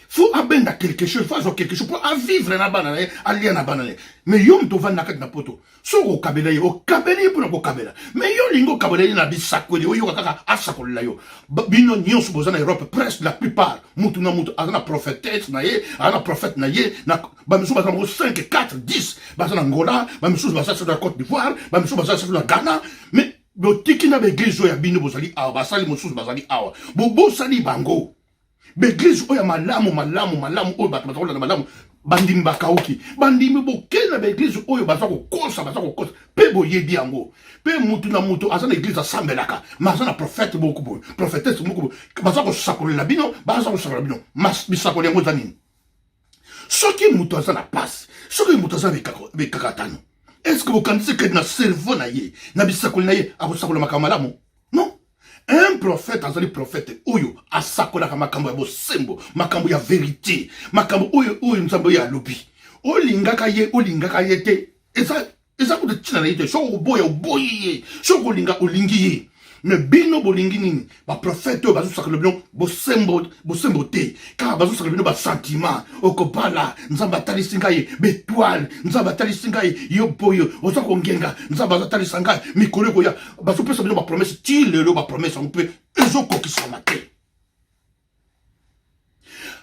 faut abenda quelque chose, faut quelque chose pour vivre na banane, aller na banane. Mais yom to van nakat na poto. So ko kabela yo, kabela pour ko kabela. Mais yo lingo kabela na bisakoli, yo kaka asakoli la yo. Bino nyon suboza na Europe presque la plupart. Mutu na mutu ana prophétesse na ye, ana prophète na ye, na ba miso ba 5 4 10, ba na Angola, ba miso ba sur la Côte d'Ivoire, ba miso ba sur la Ghana, mais botiki na beglize ya bino bozali awa, ba sali musu bazali awa. Bo sali bango. Beglise oya malamu oyo bato bazakola na malamu bandimi bakauki bandimi bokena beglise oyo bazako kosa pe boyebi yango pe mutu na mutu aza na église asambelaka maza na prophète beaucoup boy prophétesse beaucoup boy bazako sakolela bino bazako sakolela bino mas bisakoli yango za nini soki mutu aza na passe soki mutu aza bekakatano est-ce que bokandisi ke na cerveau na ye na bisakoli na ye akosakola makambo malamu non. Un prophète, azali prophète, oyo, asakola ka makambo ya bosembo, makambo ya vérité, makambo oyo nzambo ya lobi. Olingaka ye te, eza ko de tina na yete, so boya oboyi, so linga olingi ye. Mais bino bolingi nini, ba prophète oyo bazo sakola bino bosembo te, ka bazo sakola bino ba sentiment, okobala, nzamba talisi ngai, betoile, nzamba talisi ngai, yo boyo, ozako ngenga, nzamba talisi ngai, mikolo ko ya, bazo pesa bino ba promesse, ti lelo ba promesse on peut ezoko kisama te.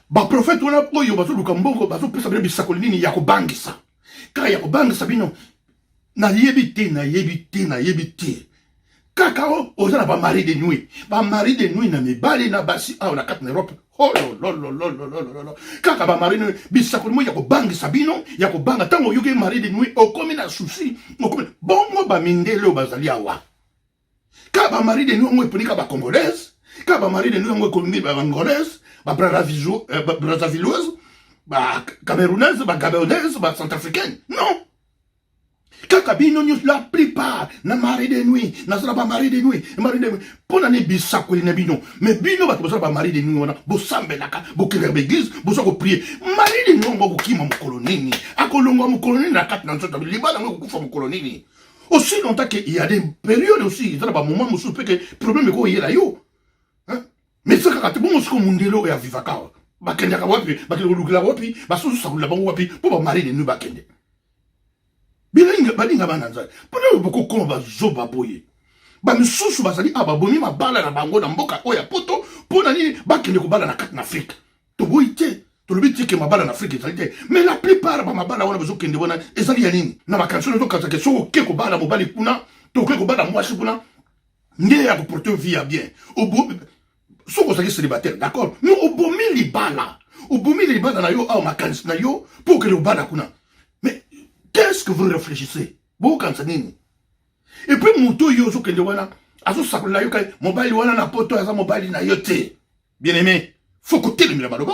Ba prophète wana oyo bazo luka mbongo, bazo pesa bino bisakoli nini ya kobangisa. Ka ya kobangisa bino na yebi te. Kakao, oza ba mari de nuit. Ba mari de nuit na mibali na basi a na kat na Europe. Oh lo. Kaka ba mari de nuit bisakoli mo ya ko bangi sabino, ya ko banga tango yoke mari de nuit okomi na souci, okomi bongo ba mindelo bazali awa. Ka ba mari de nuit ngo eponika ba congolaise, ka ba mari de nuit ngo eponika ba angolaise, ba brazzavilloise, ba camerounaise, ba gabonaise, ba centrafricaine. Non. Kaka bino nyos la plupart na mari de nuit na sala ba mari de nuit pona ne bisakoli na bino mais bino ba sala ba mari de nuit wana bo sambelaka bo kele l'église bo soko prier mari de nuit ngo kima mukolo nini akolongwa mukolo nini na kati na nzoto libala ngo kufa mukolo nini aussi longtemps que il y a des périodes aussi il y a ba moment musu pe que problème ko yela yo hein mais ça ka te bon musu ko mundelo ya vivaka ba kenya ka wapi ba kele lukila wapi ba susu sakula ba wapi po ba mari de nuit ba kende balinga bananza pona boko ko bazoba boye ba misusu bazali ababomi mabala na bango na mboka oya poto pona ni bakende ko bala na kati na Afrique to boite to lobiti ke mabala na Afrique ezali mais la plupart ba mabala wana bazo kende bona ezali ya nini na bakanso to kaza ke so ke ko bala mobali kuna to ke ko bala mwasi kuna nde ya ko porter vie ya bien obo so ko saki célibataire d'accord mais obomi libala na yo au makansi na yo pour que le bala kuna. Qu'est-ce que vous réfléchissez? Bon, quand ça n'est. Et puis, moutou yo, so kende wana, aso sakola yo kay, mobile wana na poto, asa mobile na yote. Bien aimé, faut que tu le malo,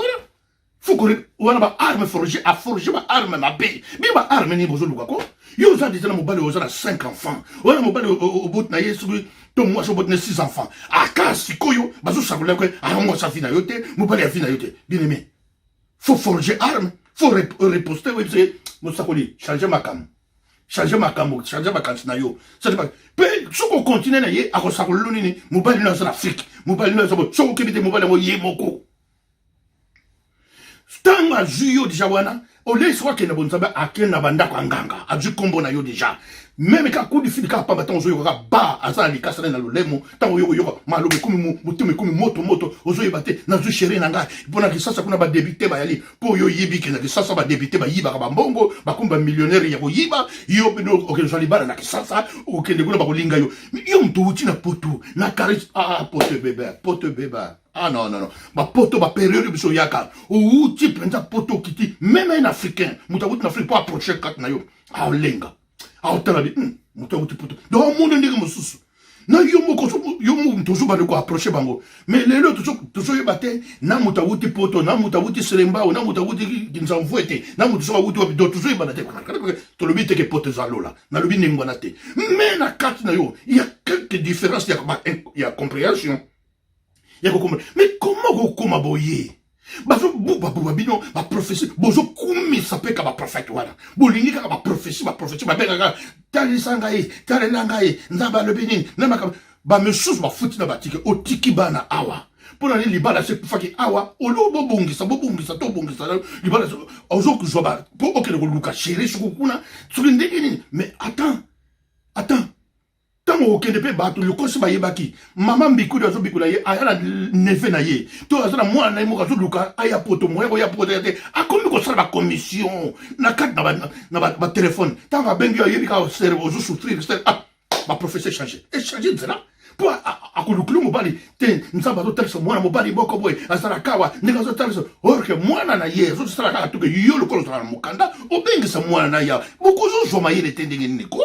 faut que wana ba arme forger, a forger ba arme ma bé. Mais ba arme ni bozo lukako. Yo, ça dit na mobile, yo, ça 5 enfants. Wana mobile au bout na yesu, to moi, so bout na 6 enfants. A kasi koyo, baso sakola yo kay, a moi sa fina yote, mobile ya fina yote. Bien aimé, faut forger arme, faut riposter, oui, c'est. Mosakoli, changer ma cam. Changer ma kansi na yo. C'est pas. Pe soko continue na ye akosakolo nini, mobali na za Afrique. Mobali na za soko kebite mobali mo ye moko. Stanga juyo déjà wana, ole soit que na bonzaba aken na banda kwa nganga, aju kombo na yo déjà. Même ka coup de fil ka pa baton zo yo ka ba asa li kasana na lolemo, tango yo malobe komi mutume komi moto ozo yebate na zo chéri na nga. Bona ki sasa kuna ba débuter ba yali, po yo yebi ke na ki sasa ba débuter ba yiba ka mbongo, ba kumba millionnaire ya ko yiba, yo bino ok zo li bara na ki sasa, ok de kuna ba kolinga yo. Yo mtu uti na poto, na karis pote bébé. Ah non. Ba poto ba période biso yaka. Ou ti penza poto kiti même un africain. Muta wuti na Afrique pour approcher kat na yo. Ah lenga. Ah talabi. Muta wuti poto. Do monde ndenge mususu. Na yo moko yo mu toujours ba ko approcher bango. Mais les autres toujours yebate na muta wuti poto, na muta wuti selemba, na muta wuti kinzamvuete, na muta so wuti do toujours yebate. To lobi te ke poto zalola. Na lobi nengwana te. Mais na kat na yo, il y a quelques différences, il y a compréhension. Mais comment vous comment boyer? Bazo buba buba bino ba prophétie bozo kumi sapeka ba prophète wala bolingi kaka ba prophétie ba benga tali sangaye tali langaye nzaba le bini namaka ba mesusu ba futi na batike otiki bana awa pona ni libala se faki awa olo bobungisa to bungisa libala ozo kuzoba po okele ko luka chéri sukuna tsukindeki nini mais attends tango okende pe bato lokosi bayebaki mama mbikuli azobikula ye aya na neve na ye to azana mwana na ye moko azoluka aya poto moya koya poto te akomi kosala bakommission na kati na batelefone ntango abengi yo ayebi kaka cerveau ozosouffrir baprofesseur echange nzela mpo akolukulu mobali te nzambe azotalisa mwana mobali boko boye azala kawa ndenge azotalisa orke mwana na ye azosala kaka toke yo lokolo ozala na mokanda obengisa mwana na ya bokozozwa mayele te ndenge nini ko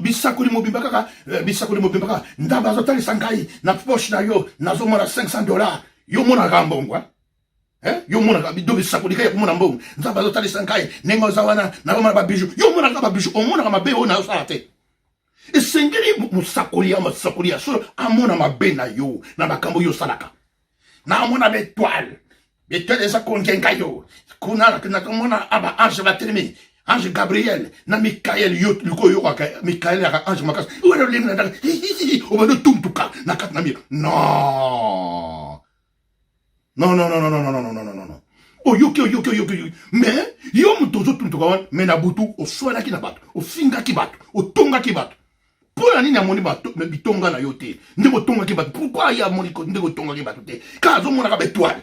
bisakoli mobimba kaka ndamba azotalisa ngai na poche na yo nazomona $500 yo monaka mbongo yo monaka bido bisakoli kaya komona mbongo nzamba azotalisa ngai ndenge oza wana nazomona babiju yo monaka babiju omonaka mabe oyo nazosala te esengeli mosakoli ya solo amona mabe na yo na makambo yo osalaka naamona betoile eza kongenga yo kuna nakomona aba ange batelemi Ange Gabriel, na Michael yo luko yo waka Michael ya ange makas. Wala lenga na obado tumtuka na kat na mi. Non. Non. Oh yo. Mais yo mutozo tumtuka wan mais na butu o swala ki na bato, o finga ki bato, o tonga ki bato. Pour nini amoni bato me bitonga na yo te. Ndeko tonga ki bato. Pourquoi ya moni ko ndeko tonga ki bato te? Kazo mona ka betoile.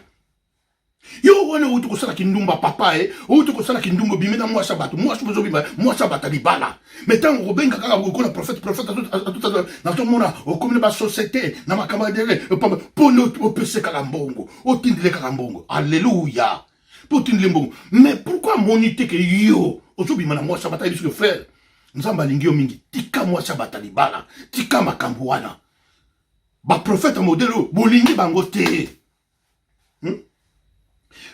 Yo wana utu kosala kindumba papa utu kosala kindumba bimena mwasa bato mwasa bozo bima mwasa bata libala metango robenga kaka ko na prophète na to mona o komina ba société na makama dele pono o pese kala mbongo o tindile kala mbongo alléluia pour tindile mbongo mais pourquoi moniter que yo ozo bima na mwasa bata biso frère nzamba lingi yo mingi tika mwasa bata libala tika makambo wana ba prophète modelo bolingi bango te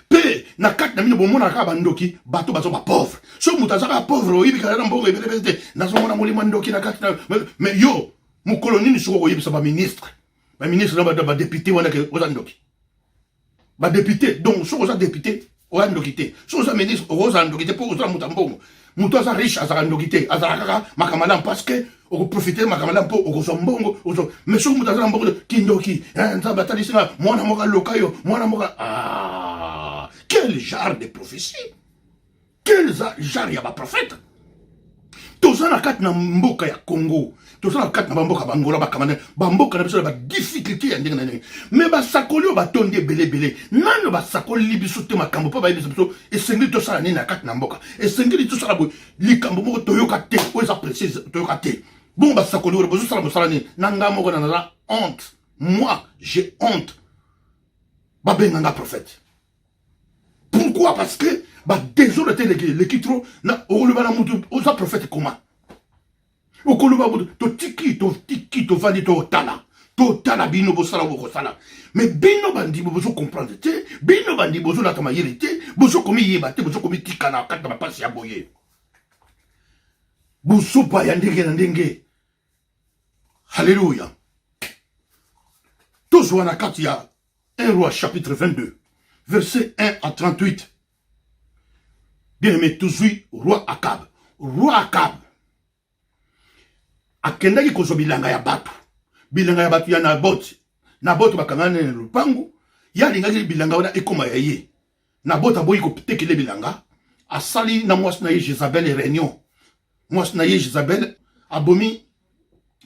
pe na kati na mino bomona kaka bandoki bato bazo ba pauvre so mutu azaka pauvre oyebika na mbongo ebelebele te nazomona molimo ndoki na kati na mais yo mokolo nini soko koyebisa baministre na badepute wana ke oza ndoki badepute donc soko oza depute oza ndoki te soko oza ministre oza ndoki te mpo ozala mutu ya mbongo mutu aza riche azala ndoki te azala kaka makamala parce que okoprofite makamala mpo okozwa mbongo mais soko mutu azala mbongo kindoki nzambe atalisi nga mwana moko aloka yo mwana moko quel genre de prophétie? Quel genre ya ba prophète? Toza na kati na mboka ya Congo, toza na kati na mboka bangola bakamana, mboka na biso ba difficulté ya ndenge na ndenge. Mais ba sakoli ba tondi belebele, nano ba sakoli biso te makambo pa ba biso esengeli to sala nini na kati na mboka. Esengeli to sala bo likambo moko toyoka te, o eza précise toyoka te. Bon ba sakoli bo zo sala mosala nini? Nanga moko na la honte. Moi, j'ai honte. Ba benga prophète. Pourquoi? Parce que désolé l'équitro na oluba na mutu oza prophète comment okoluba to tiki to vandi to tala bino bosala bokosala mais bino bandi bozo comprendre te bino bandi bozo na tamayele te bozo komi yeba te bozo komi tikana kata mapasi ya boye bozo pa ya ndenge na ndenge. Alléluia. Tous na kati ya 1 Roi chapitre 22 verset 1 à 38. Bien-aimé, toujours roi Akab. Roi Akab. Akendaki kozo bilanga ya batu. Bilanga ya batu ya Nabot. Nabot bakangane na lupangu. Ya lingaki bilanga wana ekoma ya ye. Nabot aboyi ko tekele bilanga. Asali na mwasi na ye Jezabel réunion. Mwasi na ye Jezabel abomi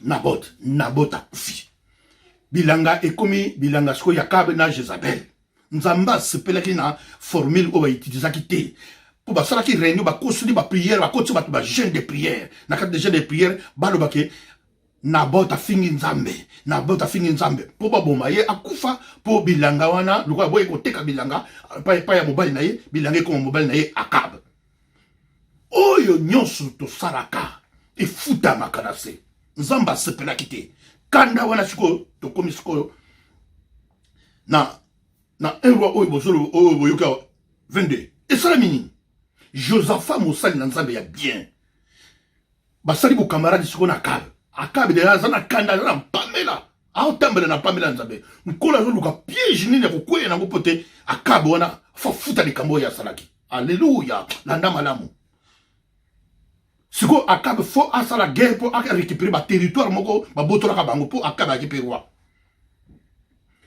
Nabot. Nabot akufi. Bilanga ekomi bilanga siko ya Akab na Jezabel. Nzamba sepelaki na formule oba itilizaki te. Pour basala ki réunion ba kosuli ba prière ba kotsi ba jeûne de prière. Na kati de jeûne de prière balo bake Nabot afingi nzambe. Po ba boma ye akufa po bilanga wana lokwa boye ko teka bilanga pa ya mobali na ye bilanga ko mobali na ye Akab. Oyo nyonso to salaka e futa makanase. Nzamba sepelaki te. Kanda wana siko to komi siko na 1 roi oyo bozolo oyo boyoka 22. Et ça la mini. Josaphat mosali na nzambe ya bien. Basali bo camarade siko na Akab. Akabe de azana kanda na pamela. Aotambele na pamela nzambe. Nkola zo luka piège nini ko kweye na pote akabe wana fa futa likambo ya salaki. Alléluia. Landa malamu. Siko akabe fo asala guerre pour récupérer ba territoire moko ba botola ka bango pour akabe récupérer roi.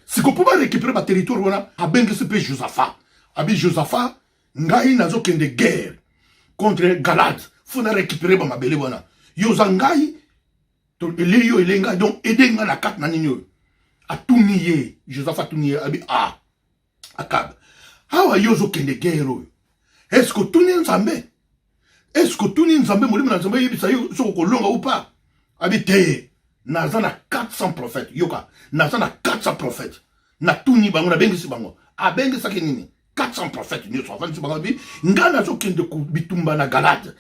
Siko pour récupérer ba territoire wana abengi se pe Josaphat. Abi Josaphat ngai nazo kende guerre contre Galad. Faut na récupérer ba mabele wana. Yoza ngai to eleyo elenga donc aider nga na kat na ninyo. Atuniye Josaphat tuniye abi akabe. Hawa yozo kende guerre. Est-ce que tout n'est nzambe? Est-ce que tout n'est nzambe molimo na nzambe yebisa yo soko kolonga ou pas? Habité nazana 400 prophètes yoka nazana 400 prophètes na tuni bango na bengi si bango abengi saki nini 400 prophètes ni so fansi bango bi ngana zo kende ku bitumba na Galad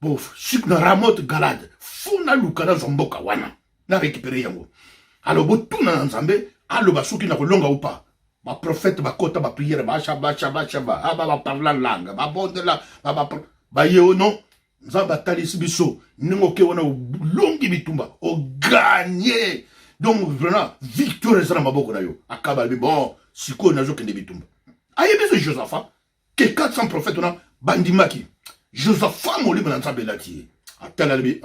bof shik na Ramoth Galad funa lukana zomboka wana na récupérer yango alors bo tuna na nzambe alo basuki na kolonga ou pas ba prophète ba kota ba prière ba shaba ba parla langue ba bondela ba yeo non nzamba talisi biso ningo ke wana longi bitumba o gagner donc vraiment victoire ezana maboko na yo akaba bi bon siko nazo kende bitumba ayebiso Josaphat que 400 prophètes na bandimaki Josaphat molimo na nzambe lati atala bi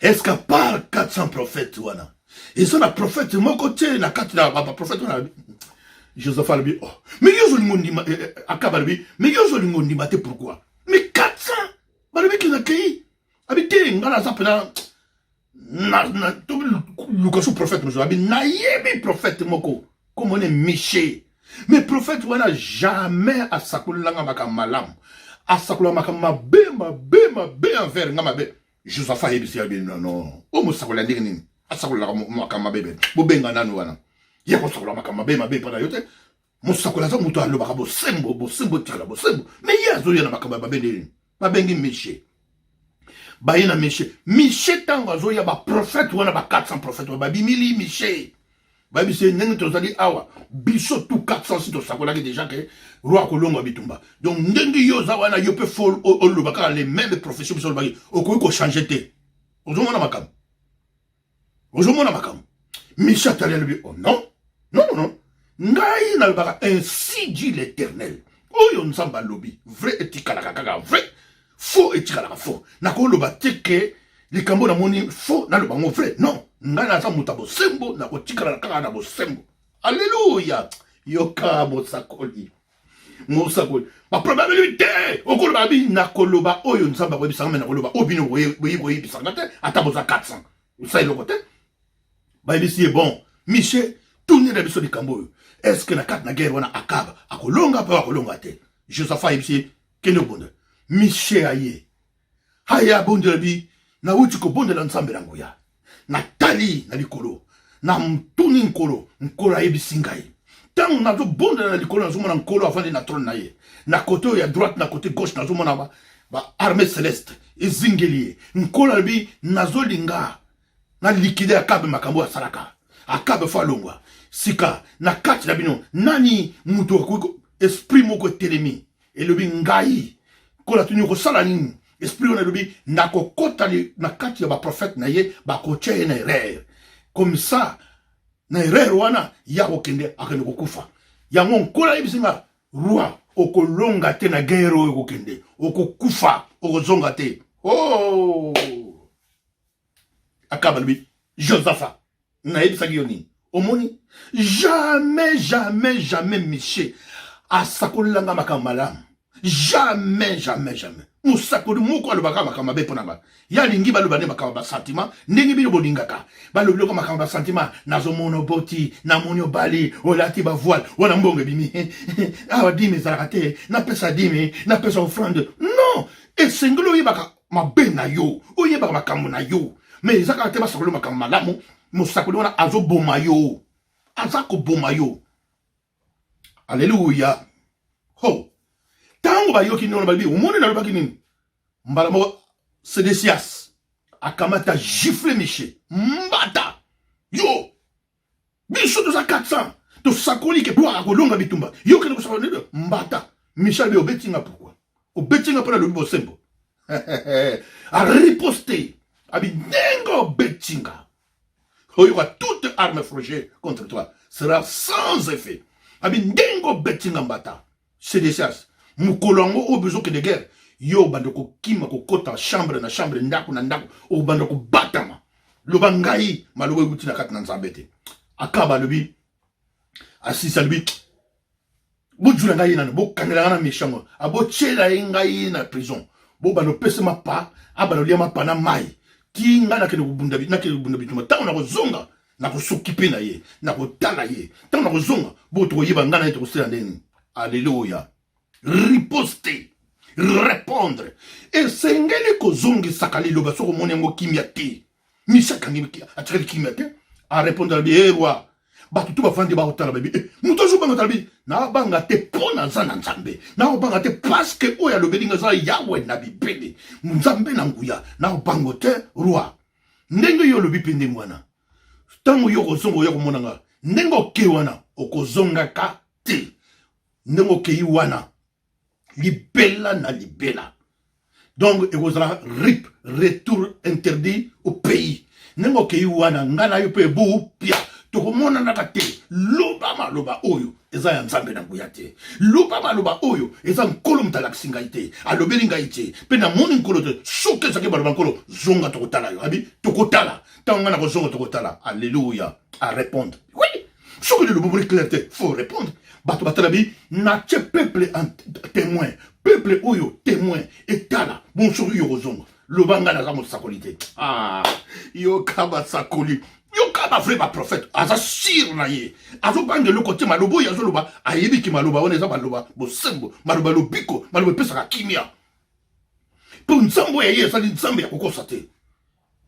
est-ce que par 400 prophètes wana et ça la prophète moko te na kati na ba prophète na Josaphat bi mais yo zo lingondi akaba bi mais yo zo lingondi mate pourquoi mais 400 balobi ki na kei habité ngana zapena na to lukasu prophète mo abi na yebi prophète moko comme on est Miché mais prophète wana jamais asakulanga makamalam asakula makama be envers ngama be Josaphat yebisi abi non o mo sakula ndenge nini asakula makama bebe bo benga nanu wana ya ko sakula makama be mabe pana yote mo sakula za muto aloba bo sembo tikala bo sembo mais yazo yana makama babe ndeni babengi Miché bayina Miché tango azoya ba prophète wana ba 400 prophètes ba bimili Miché babi se nenge tozali awa biso tout 400 si to sakola ki déjà que roi kolonga bitumba donc ndengi yoza wana yo pe fol oloba ka les mêmes professions biso bagi okoyi ko changer te ozomona makam Miché talelo bi non ngai na baka ainsi dit l'Éternel oyo nzamba lobi vrai etikala kaka vrai faux etikala faux nakoloba teke likambo na moni faux na loba ngo vrai non ngai na za mutabo sembo na kotikala kaka na bo sembo alléluia yoka mosakoli ba probabilité okoloba bi nakoloba oyo nzamba ko bisanga na koloba obino boyi bisanga te ataboza 400 ça le côté ba bisi bon Miché tourner na biso likambo est-ce que na kat na guerre wana akaba akolonga pa akolonga te Josaphat yebisi kende bonde Miché aye haya bonde bi na uti ko bonde la nsambe lango ya na tali na likolo na mtuni nkolo yebisi ngai tant na zo bonde na likolo na zo mona nkolo afandi na trône na ye na côté ya droite na côté gauche na zo mona ba armée céleste ezingeli nkolo bi nazo linga na liquide akabe makambo ya salaka akabe fa longwa sika na kati na bino nani muto ko esprit moko telemi elobi ngai kola tuni ko sala nini esprit on elobi na kokota na kati ya ba prophète na ye ba koche na erreur comme ça na erreur wana ya kokende akende kokufa yango nkola yebisinga roi okolonga te na guerre oyo kokende okokufa okozonga te akaba lobi Josaphat na yebisaki yo nini omoni jamais Miché asakolanga makambo malamu jamais musakoli moko alobaka makambo mabe mpona ba ya lingi baloba ne makambo ba sentiment ndenge bino bolingaka balobi loko makambo ba sentiment nazomona boti namoni obali olati ba voile wana mbongo bimi awa dimi ezalaka te napesa dimi napesa offrande non esengeli oyebaka mabe na yo oyebaka makambo na yo mais ezaka te basakoli makambo malamu musakoli wana azoboma yo azakoboma yo alléluia tango bayoki nino balibi umone na lobaki nini mbala mo Sédécias akamata gifle Miché mbata yo biso to za 400 to sakoli ke doa kolonga bitumba yo kene ko sakoli mbata Miché bi obetinga pourquoi obetinga pona lobi bosembo a riposter Abi nengo betinga. Oyoka toute arme forgée contre toi sera sans effet. Abi nengo betinga mbata. C'est des chasses. Mukolongo au besoin que de guerre. Yo bandoko kima ko kota chambre na chambre ndako na ndako o bandoko batama. Loba ngai maloba guti na kat na nzambete. Akaba lobi asisa lobi bujula ngai na bo kanela na méchant. Abo chela ngai na prison. Bo bando pese ma pa abalo lia ma pa na mai. Ti nga na kene kubunda bi na kene kubunda bi tuma ta na ko zonga na ko sokipe na ye na ko tala ye. Ta na ko zonga bo to yiba ngana ye to sela ndeni. Alléluia. Riposter, répondre. Et c'est ngeli ko zongi sakali loba soko monengo kimiate. Misa kangi atire kimiate a répondre à bien roi. Ba tout ba fandi ba otala baby. Muto zo ba talbi na banga te pona zana nzambe. Na banga te parce que oya lobelinga za yawe na bibele. Nzambe na nguya na bango te roi. Ndenge yo lobi pende mwana. Tango yo ko zongo yo ko monanga. Ndengo ke wana okozonga ka te. Ndengo ke wana libella na libella. Donc, il y a RIP, retour interdit au pays. Nengo ke wana ngana yo pe bu pia. To komona na kate loba loba oyo eza ya nzambe na nguyate. Loba loba oyo eza nkolo mutala kisingaite. Alobeli ngaite. Pe na moni nkolo te soke sake baloba nkolo zonga tokotala yo. Abi tokotala. Tanga na ko zonga tokotala. Alléluia. À répondre. Oui. Soke le bobo clarté, faut répondre. Bato batalabi na che peuple en témoin. Peuple oyo témoin et tala bon sur yo zongo. Lobanga na zamo sakolité. Ah, yo kaba sakoli. Yo kaba vrai ba prophète. Aza sir na ye. Azo bande le côté malobo ya zo loba. Ayebi ki maloba on eza maloba. Bo sembo, maloba lobiko, maloba pesa ka kimia. Pour nzambo ya ye ça dit nzambe ya kokosate.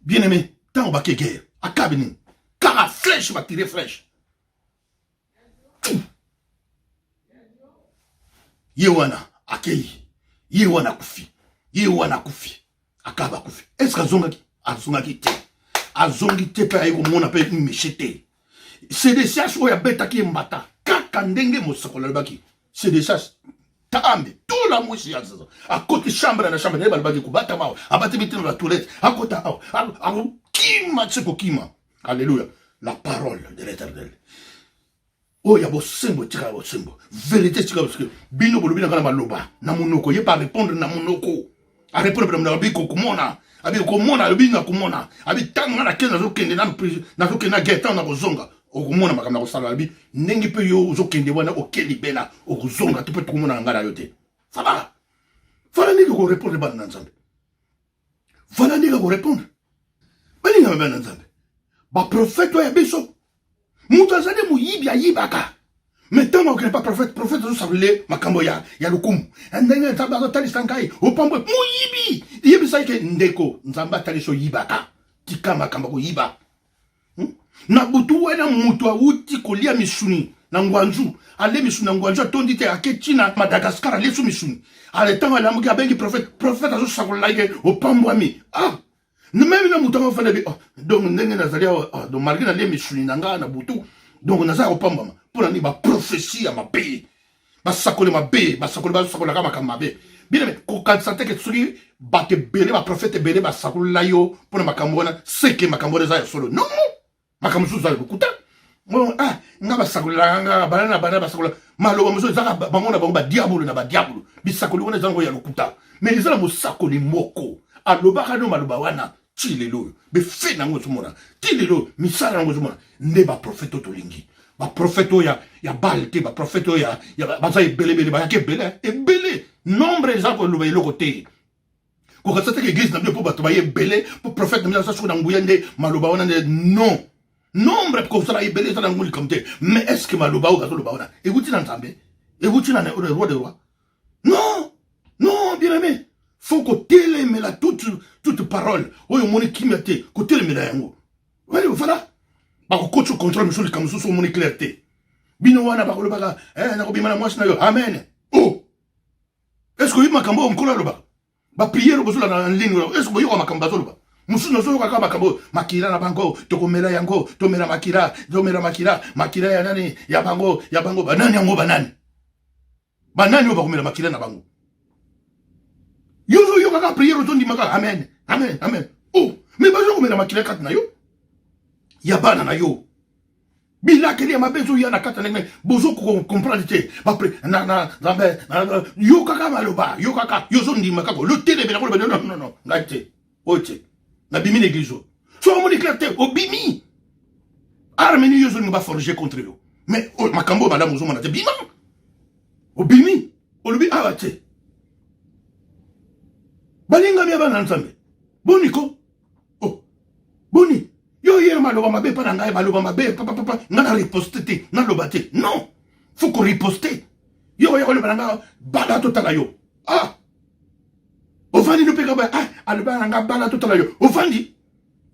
Bien aimé, tant ba ke guerre. Akabini. Car flèche va tirer flèche. Yewana akei. Yewana kufi. Yewana kufi. Akaba kufi. Est-ce azongaki te? Azongi te pe ayi ko mona pe mechete. C'est des chasses oya beta ki mbata. Kaka ndenge mosakola baki. C'est des chasses. Tambe tout la mouche ya zaza. À côté chambre na chambre ne balbaki kubata mao. Abate bitin la toilette. À côté kima tseko kima. Alléluia. La parole de l'Éternel. Oh ya bosembo tika bosembo. Vérité tika parce que bino bolobi na kana maloba. Na monoko ye pas répondre na monoko. A répondre na biko kumona. Abi komona lobi na kumona. Abi tanga na kenda zo kende na prison. Na zo kenda geta na kozonga. Okumona makama ko sala abi nengi pe yo zo kende wana okeli bela okuzonga tu pe kumona ngala yote. Fala. Fala ni ko répondre ba na nzambe. Fala ni ko répondre. Bali na ba na nzambe. Ba prophète ya biso. Moutazade muyibi ayibaka. Mais tant qu'on n'est pas prophète, nous savons makambo ya lukumu. Ndenge nzamba talisankai, opambo muyibi. Yebi saike ndeko nzamba taliso yibaka. Tika makambo ko yiba. Na butu wena mutu awuti kolia misuni na ngwanzu. Ale misuni na ngwanzu tondi te aketi na Madagascar ale su misuni. Ale tango la mugi abengi prophète azo sakolaique opambo ami. Ah. Même na mutu ngofana bi. Donc ndenge nazalia donc malgré na le misuni nanga na butu. Donc naza opamba pour ni ba prophétie à ma paix. Ba sakole ma paix, ba sakola kama kama be. Bien mais ko kansate ke tsuri ba te bele ba prophète bele ba sakola yo pour makambo na seke makambo za solo. Non. Makambo za kuta. Bon nga ba sakola nga bana ba sakola malo mo za ba ngona ba diabolo na ba diabolo. Bi sakola wana zango ya lokuta. Mais les ala mo sakoli moko. Aloba kano maloba wana. Tilelo be fe na ngozo mona tilelo misala na ngozo mona ne ba prophète tolingi ba prophète ya balte ba prophète ya ba za ebele ba ke bele ebele nombre za ko loba eloko te ko ka tsate ke église na bio po ba to ba ebele po prophète na sa so na nguya nde maloba wana non nombre ko sala ebele za na nguli comme te mais est-ce que maloba o ka to loba wana eguti na nzambe eguti na roi de roi non bien aimé. Faut que tu la toute parole. Oyo moni kimete, ko telemela yango. Voilà. Ba ko coach contrôle monsieur le kamso so moni clarté. Bino wana ba ko lobaka, na ko bimana mwasi na yo. Amen. Oh. Est-ce que makambo onkola loba? Ba prier lo bosula na ligne. Est-ce que yo makambo zoloba? Musu no so ka makambo makira na bango, tokomela yango, tomela makira ya nani? Ya bango, banani yango banani. Banani yo ba komela makira na bango. Yo kaka prier au ton di maka amen. Oh, mais ba mera makila kat na yo. Ya bana na yo. Bila keli ma bezo ya na kat na ngai. Bozo ko comprendre te. Ba pre na yo kaka maloba, yo kaka yo zo ndima kako. Le télé be na ko non. Ngate. Oche. Na bimi l'église. So mo déclaré au bimi. Armeni yo zo ni ba forger contre yo. Mais makambo madame zo mona te bima. Au bimi. Au lubi awate. Balinga mi abana nzambe. Boniko. Oh. Boni. Yo hier maloba mabe pa ngai maloba mabe papa ngana riposter te na lobate. Non. Faut qu'on riposter. Yo le balanga bala totala yo. Ah. Ovandi no peka ba alba nga bala totala yo. Ovandi.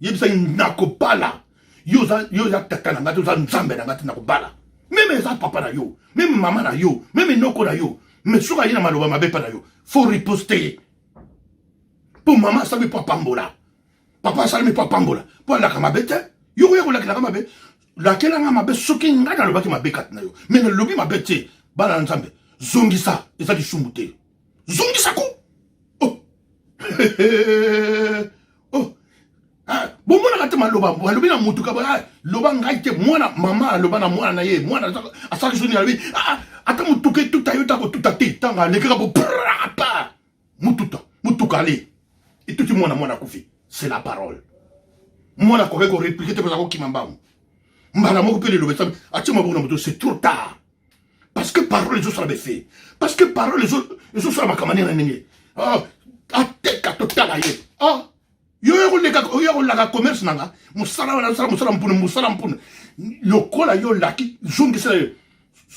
Yebisa nako bala. Yo za takana ngatu za nzambe na ngati nako bala. Même ça papa na yo, même maman na yo, même noko na yo. Mais soka yina maloba mabe pa na yo. Faut riposter. Pour maman ça me pas pambola. Papa ça me pas pambola. Pour la kamabete, yo ko la kamabe. La kela nga mabe soki ngana lo baki mabe kat na yo. Mais le lobi mabe te bala nzambe. Zongisa, eza di shumbute. Zongisa ko. Oh. Oh. Ah, bon mona kata maloba, malobi na mutu ka ba loba ngai te mwana mama loba na mwana na ye, mwana asaka soni albi. Ah, ata mutuke tuta yo ta ko tuta te tanga lekera bo pa. Mutuka le. Et tout le monde kufi. C'est la parole. Mwana ko ko répliquer te ko kimambamu. Mbala moko pe le lobe sam, atima bo na mutu c'est trop tard. Parce que parole les autres fait. Parce que parole les autres sont ma kamani na ningi. Ah, ateka total aye. Ah. Yo la commerce nanga musala mpuna lokola yo laki zongi sa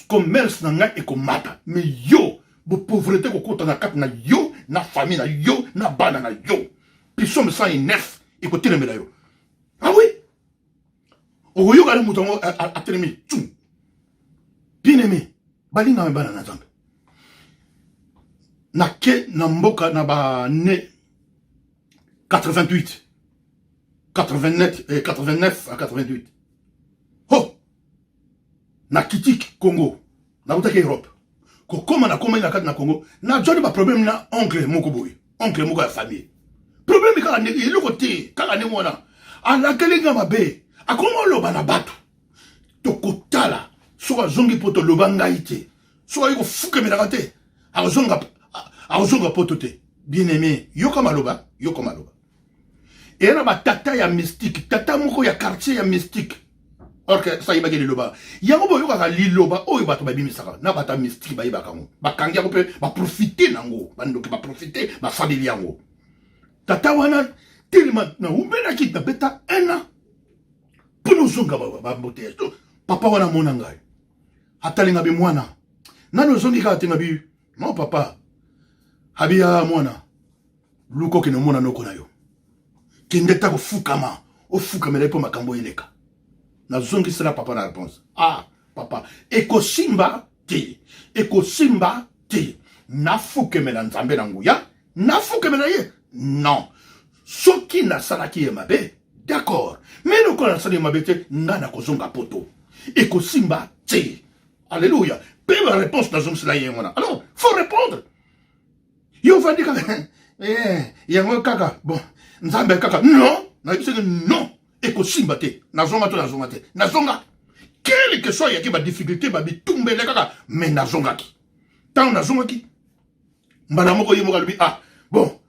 commerce nanga e komata mais yo bo pauvreté ko kota na kat na yo na famille na yo na bana na yo piso me 109 e ko telemela yo. Ah oui o yo gale mutongo a telemi tum bien aimé balinga me bana na zambe na ke na mboka na ba ne 88, 89 à 88. Oh! Na kitik Congo. Na utake Europe. Koma na kat na Congo. Na jodi ba problème na oncle moko boy. Oncle moko ya famille. Problème ka na ne lo côté, ka na mona. Ala kelinga mabe. Akongo loba na batu. Tokotala. Soka zongi poto loba ngaite. Soka yiko fuke menakate. Azonga poto te. Bien aimé. Yoko maloba. Et là, tata ya mystique, tata moko ya quartier ya mystique. Or que ça y va gagner le bas. Yango boyo ka liloba, oh bato ba bimisaka. Na bata mystique ba yeba kango. Ba kangia ko pe ba profiter nango. Ba ndoki ba profiter ba famille yango. Tata wana tellement na umbena ki ta beta ena. Puno zonga ba mbote. Papa wana mona ngai. Atalinga bi mwana. Nano zongi ka tenga bi. Non papa. Habia mwana. Luko kino mona noko na yo. Kendeta ko fukama. O fukama lepo makambo eleka. Na zongi sera papa na réponse. Ah, papa. Eko simba te. Na fukeme na nzambe na nguya. Na fukeme na ye. Non. Soki na salaki ye mabe. D'accord. Mais no ko na salaki ye mabe te. Nga na kozonga poto. Eko simba te. Alléluia. Peu la réponse na zongi sera ye mwana. Alors, faut répondre. Yo va dire yango kaka. Bon. Nzambe kaka. Non. Na yebise non. Eko simba te. Nazonga te. Nazonga. Quelle que soit yaki ba difficulté ba bitumbe le kaka. Mais nazonga ki. Tant nazonga ki. Mbala moko ye moka lubi. Ah. Bon.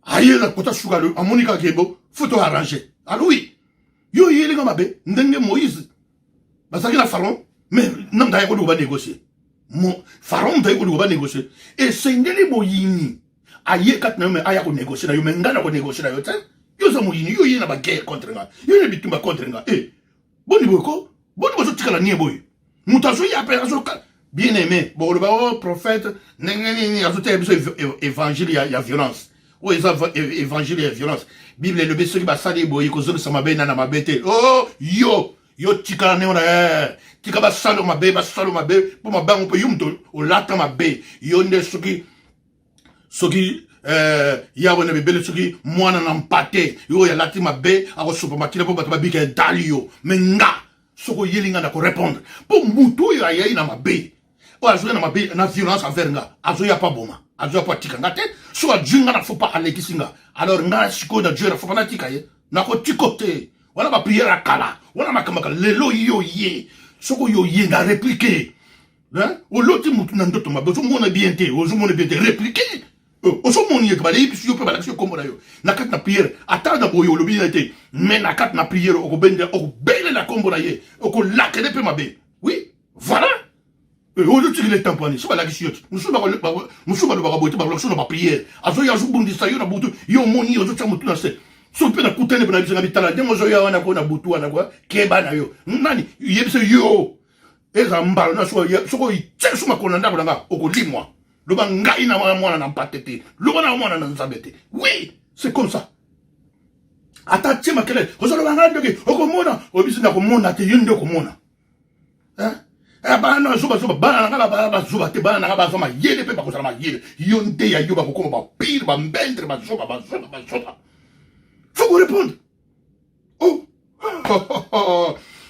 Aye la kota suga le. Amonika kebo. Photo arrangé. Ah oui. Yo yele nga mabe. Ndenge Moïse. Basaki na Pharaon. Mais nam da yako ba négocier. Pharaon da yako ba négocier. Et sengeli boyini. Aye kat na yo me aya ko négocier na yo. Mais ngana ko négocier na yo. Yo za moyini. Yo ye na ba guerre contre nga. Yo ne bitumba contre nga. Eh. Boni boko. Boni bozo tikala nie boy. Mutazo ya pe azo bien aimé. Bon le ba prophète. Nengeni azo te biso évangile ya violence. Oh, évangile et violence. Bible le beso ki basali boyi ko zone sama be na mabete. Oh, yo tika ne ona tika basalo mabe po mabango pe yumto o lata mabe. Yo nde soki ya wona be bele soki mwana na mpate. Yo ya lati mabe ako supermarket po bato babika dalio. Menga soko yelinga na ko répondre. Po mutu ya yayi na mabe. O azo na mabe na violence envers nga. Azo ya pa boma. Azo ya pa tika ngate. Soit Dieu n'a faut pas aller kisinga. Alors nga siko na Dieu na faut pas na tika ye. nako tikote wana ba prière akala wana makamaka lelo yo ye soko yo ye na répliquer hein o loti mutu na ndoto mabe ozomona bien te répliquer ozomoni ye kabale biso yo pe balakisi yo kombo na yo na kati na prière ata na boyo lobi na te mais na kati na prière okobele la kombo na ye okolakele pe mabe oui voilà oyo tikile tampani so balakisi yo musu balobaka boye te balakisi na baprière azoya azobundisa yo na butu yo moni ozotya mutu na se so mpe na kutane mpe na biso na bitala ndenge ozoya wana ko na butu wana kwa keba na yo nani yebisa yo eza mbala na soko itye so makolo na ndako na nga okolimwa loba ngai na mwana na mpate te loba na mwana na nzambe te oui c'est comme ça ata tie makele ozoloba ngai ndoki okomona obisi na komona te yo nde okomona bana zoba bana nga bazoba te bana nga bazoma yele pe bakozala mayele yo nde ya yo bakokoma bapire bambendre bazoba faut vous répondre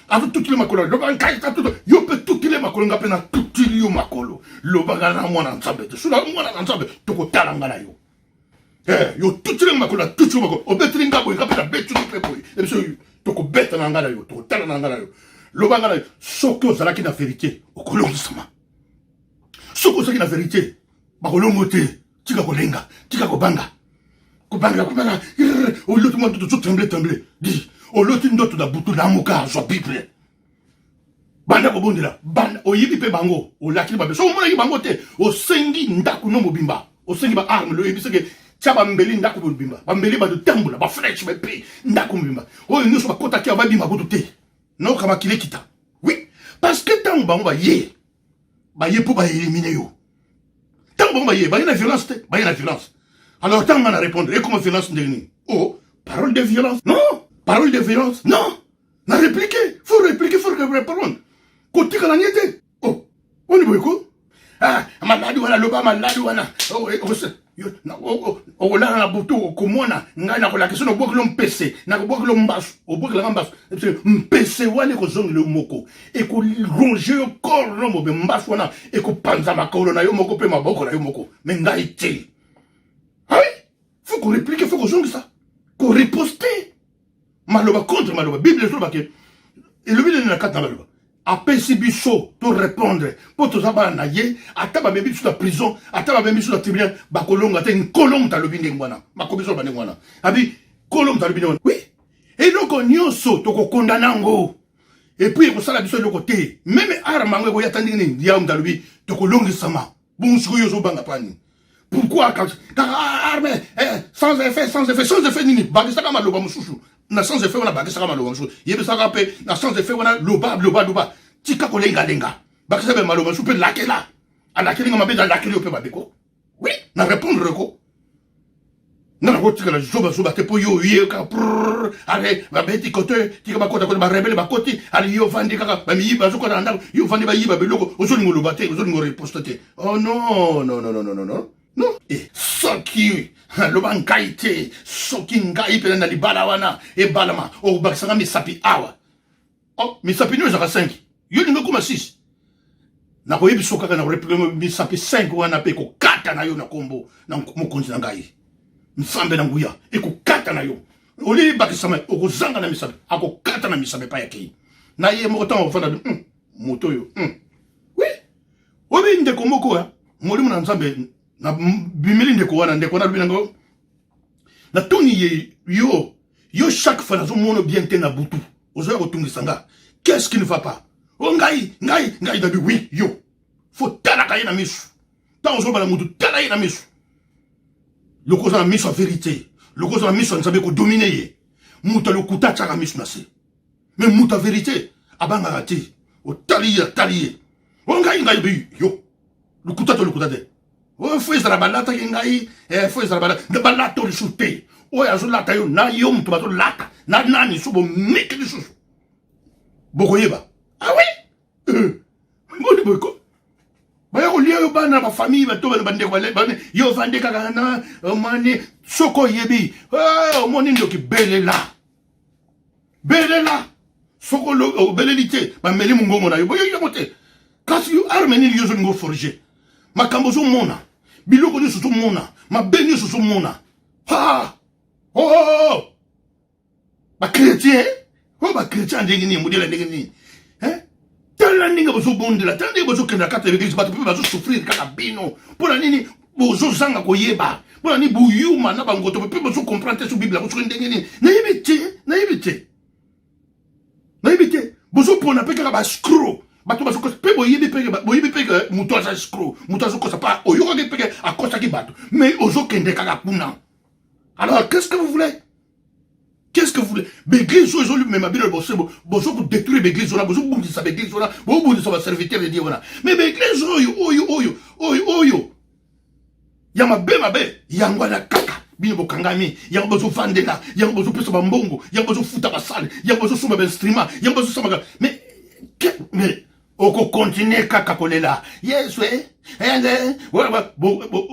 avec toutes les makolo loba ngai ta tout yo pe toutes les makolo nga pe na toutes yo makolo loba nga na mwana nzambe te sula mwana nzambe tokotala nga na yo yo toutes les makolo toutes yo makolo obetri nga boy nga pe na betu pe boy et biso tokobeta na nga na yo tokotala na nga na yo loba nga na yo soki ozalaki na vérité okolongisama soki ozalaki na vérité bakolongo te tika kolenga tika kobanga oloti mwa ndoto tremble di oloti ndoto na butu na moka azwa bible banda kobondela banda oyibi mpe bango olakili babe so omonaki bango te osengi ndako no mobimba osengi baarme loyebiseke tia bambeli ndako mobimba bambeli badotambola bafleche bape ndako mobimba oyo nyonso bakotaki ababima butu te noka makile kita oui parce que ntango bango baye mpo baélimine yo ntango bango baye na violence te baye na violence alors tant on a répondre et comment violence ndeni oh parole de violence non na répliquer faut répondre côté kala niete oh on est boyko maladi wana loba maladi wana okolala na butu okomona ngai nakolakisa na obwakela mpese nakobwakela mbasu obwakela mbasu mpese wana ekozongela yo moko ekoronge yo corps no mobe mbasu wana ekopanza makolo na yo moko mpe maboko na yo moko me ngai te ah oui faut qu'on réplique faut qu'on zonge ça qu'on riposte maloba contre maloba bible ezolobake elobi nini na kati na maloba apesi biso to répondre po toza bana na ye ata bamemi biso na prison ata bamemi biso na tribunal bakolonga te nkolo talobi ndenge wana makobiso loba ndenge wana abi kolo talobi ndenge wana oui eloko nyonso tokokondana yango epuis ekosala biso eloko te meme arme yango ekoyata ndenge nini ya talobi tokolongisama bongo yo ozobanga pani pourquoi kaka arme sans effet nini bakisaka maloba mosusu na sans effet wana bakisaka maloba mosusu yebisaka mpe na sans effet wana loba tika kolengalenga bakisa be maloba mosusu mpe lakela alakelinga mabe alakeli yo mpe babeko oui na répondre ko nana kotikala zoba te mpo yo ye kaka ale babeti kote tika bakota kote barebele bakoti ale yo vandi kaka bamiyiba azokota na ndako yo vandi bayiba beloko ozolingo loba te ozolingo riposte te oh non soki loba ngai te soki ngai mpe na libala wana ebalama okobakisanga misapi awa misapi nio ezaka 5 yo lingo koma 6 nakoyebiso kaka na koreplike misapi 5 wana mpe ekokata na yo na kombo na mokonzi na ngai nzambe na nguya ekokata na yo oli bakisama okozanga na misapi akokata na misapi pa yakei na ye moko ntango okofanda moto oyo oui obi ndeko moko molimo na nzambe na bimeli ndeko wana ndeko na binango na toni ye yo chaque fois nazomona bien te na butu ozoya kotungisa nga qu'est-ce qui ne va pas oh ngai dabi oui yo faut talaka ye na misu tant ozobala mutu tala ye na misu lokoza na misu ya vérité lokoza na misu ya nzambe kodomine ye mutu alokuta tiaka misu na se mais mutu ya vérité abangaka te otali ye oh ngai dabi yo lokuta te fo ezala balata ke ngai fo ezala balata lisusu te oyo azolata yo na yo moto bazolata na nani so bomeke lisusu bokoyeba ah oui mboni boyko baya kolia yo bana bafamille bato bandeko yo vande kaka na omani soko yebi omoni ndoki belela soko obeleli te bameli mongongo na yo boyo yango te kasi yo arme nini yo ozolingo forge makambo ozomona biloko nyonso ozomona mabe nyonso ozomona Ba chrétien, oh ba chrétien ndenge ni modèle ndenge ni. Hein? Tala ndenge bozo bondela, tala ndenge bozo kenda kata l'église ba to bozo souffrir kaka bino. Pona nini bozo zanga koyeba. Pona ni buyuma na bangoto pe bozo comprendre sur Bible ko ndenge ni. Na yebite. Bozo pona pe kaka ba screw. Bato bazo ko pe boyebi pe muto za screw. Muto zo ko sa pa oyo ko pe akosa ki bato. Mais ozo kende kaka kuna. Alors qu'est-ce que vous voulez? Qu'est-ce que vous voulez? L'église, ils ont même habillé le bosso pour détruire l'église, on a besoin de sa l'église, on a besoin de sa serviteur de Dieu. Mais l'église, oyo. Yamabe, yangwana kaka. Bino bokangami, yang besoin vandela, yang besoin pesa bambongo, yang besoin futa basale, yang besoin suma instrument, yang besoin suma. Mais, oko continue kaka kolela. Yes, we.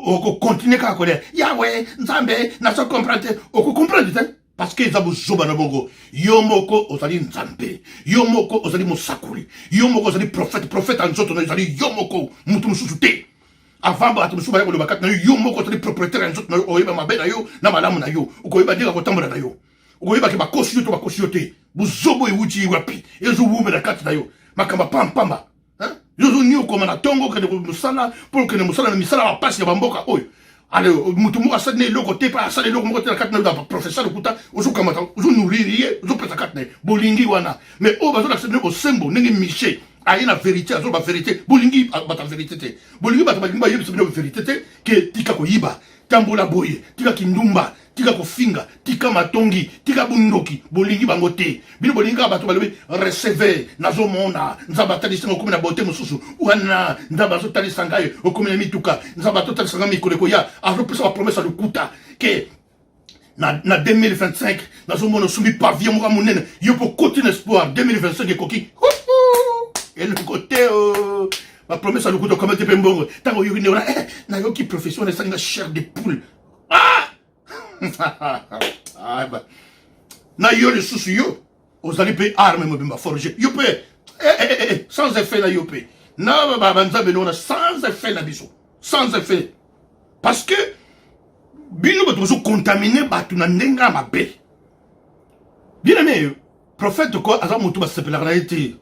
Oko continue kaka kolela. Yahweh, Nzambe, na so comprendre. Oko comprendre, parce que ils ont besoin de bongo. Yomoko osali Nzambe. Yomoko osali Mosakuri. Yomoko osali prophète en zoto osali Yomoko mutu mususute. Avant ba musuba ya kolobaka na Yomoko osali propriétaire en zoto na oyeba mabe na yo na malamu na yo. Ukoyeba dira kotambola na yo. Ukoyeba ke bakosi yo to bakosi yo te. Buzobo ewuti wapi. Ezo wumbe na kati na yo. Makamba pamba. Hein? Yozo nyo koma na tongo ke musala pour que musala na misala ba passe ya bamboka oyo. Alors, mutumu asane loko te pa asane loko moko te katna da professeur kuta ozo kamata ozo nourrir ozo pesa katne bolingi wana mais o bazo asane o sembo ndenge miché ayi na vérité azo ba vérité bolingi bata vérité te bolingi bata ba yebi sebino vérité te ke tika ko yiba tambola boye tika kindumba tika ko finga tika matongi tika bundoki bolingi bango te bino bolingi bato balobi recevoir nazo mona nzaba talisa ngoko na bote mususu wana nzaba zo talisa ngai okomi na mituka nzaba to talisa ngai mikoleko ya azo pesa ba promesse de kuta ke na 2025 nazo mona sumi pavillon mo monene yo po continuer espoir 2025 ekoki et le côté ma promesse de kuta comme te pembongo tango yo ni ona na yo ki profession na chair de poule na yo le souci yo ozali pe arme mo bimba forger yo pe sans effet na yo pe na banza benona sans effet na biso sans effet parce que bino bato so contaminer batu na ndenga mabe bien aimé prophète ko aza mutu ba sepela na été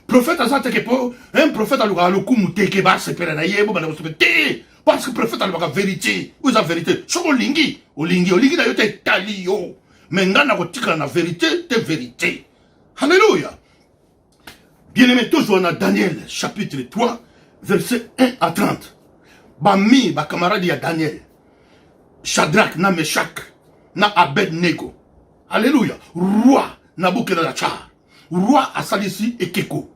prophète aza te ke po un prophète aluka lokumu te ke ba sepela na yebo ba na sepela parce que le prophète a la vérité. Où est la vérité? C'est olingi na yote tali yo. Mais ngana ko tika na vérité, te vérité. Alléluia. Bien-aimé, toujours dans Daniel, chapitre 3, verset 1 à 30. Bami, ba camarade ya Daniel. Shadrach, na Meshach, na Abednego. Alléluia. Roi, Nabucodonosor. Roi asalisi ekeko.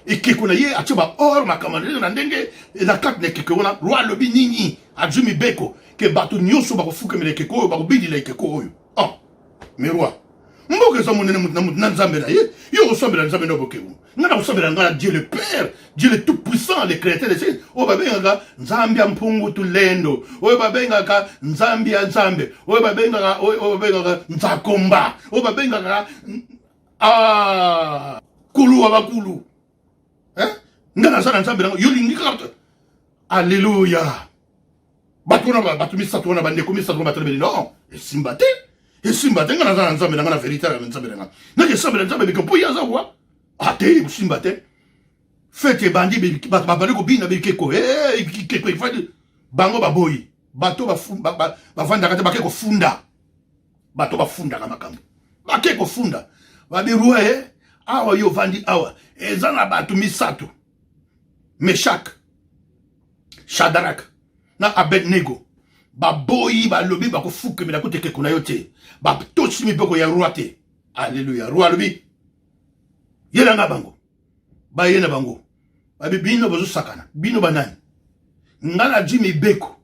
Et keko na ye atiba or makamande na ndenge na kat ne keko na roi lobi nini ajumi beko ke bato nyoso ba kofuka mele keko ba kobindi le keko oyo ah mais roi mboke za monene na nzambe na ye yo osambela nzambe no bokewu ngana osambela ngana Dieu le Père Dieu le tout puissant le créateur des cieux o babenga nzambe ya mpungu tulendo o babenga ka nzambe ya nzambe o babenga nzakomba o babenga kulu wa bakulu. Hein? Ngana sana nzambe yo lingi kaka. Alléluia. Batuna batumi satuna bande komi satuna batele non. Esimbate ngana sana nzambe ngana vérité na nzambe ngana. Na ke nzambe nzambe ko poya za wa. Ate esimbate. Fete bandi be bande ko bina be keko keko ifadi bango baboyi. Bato ba vanda kata bakeko funda. Bato ba funda kama makambo. Bakeko funda. Babiruwe awa yo vandi awa ezana batu misatu Meshach Shadrach na Abednego baboyi balobi bakofuke mela koteke kuna yote batosi miboko ya roi te. Alléluia. Roi lobi yela nga bango ba yena bango babino bozo sakana bino banani ngala jimi beko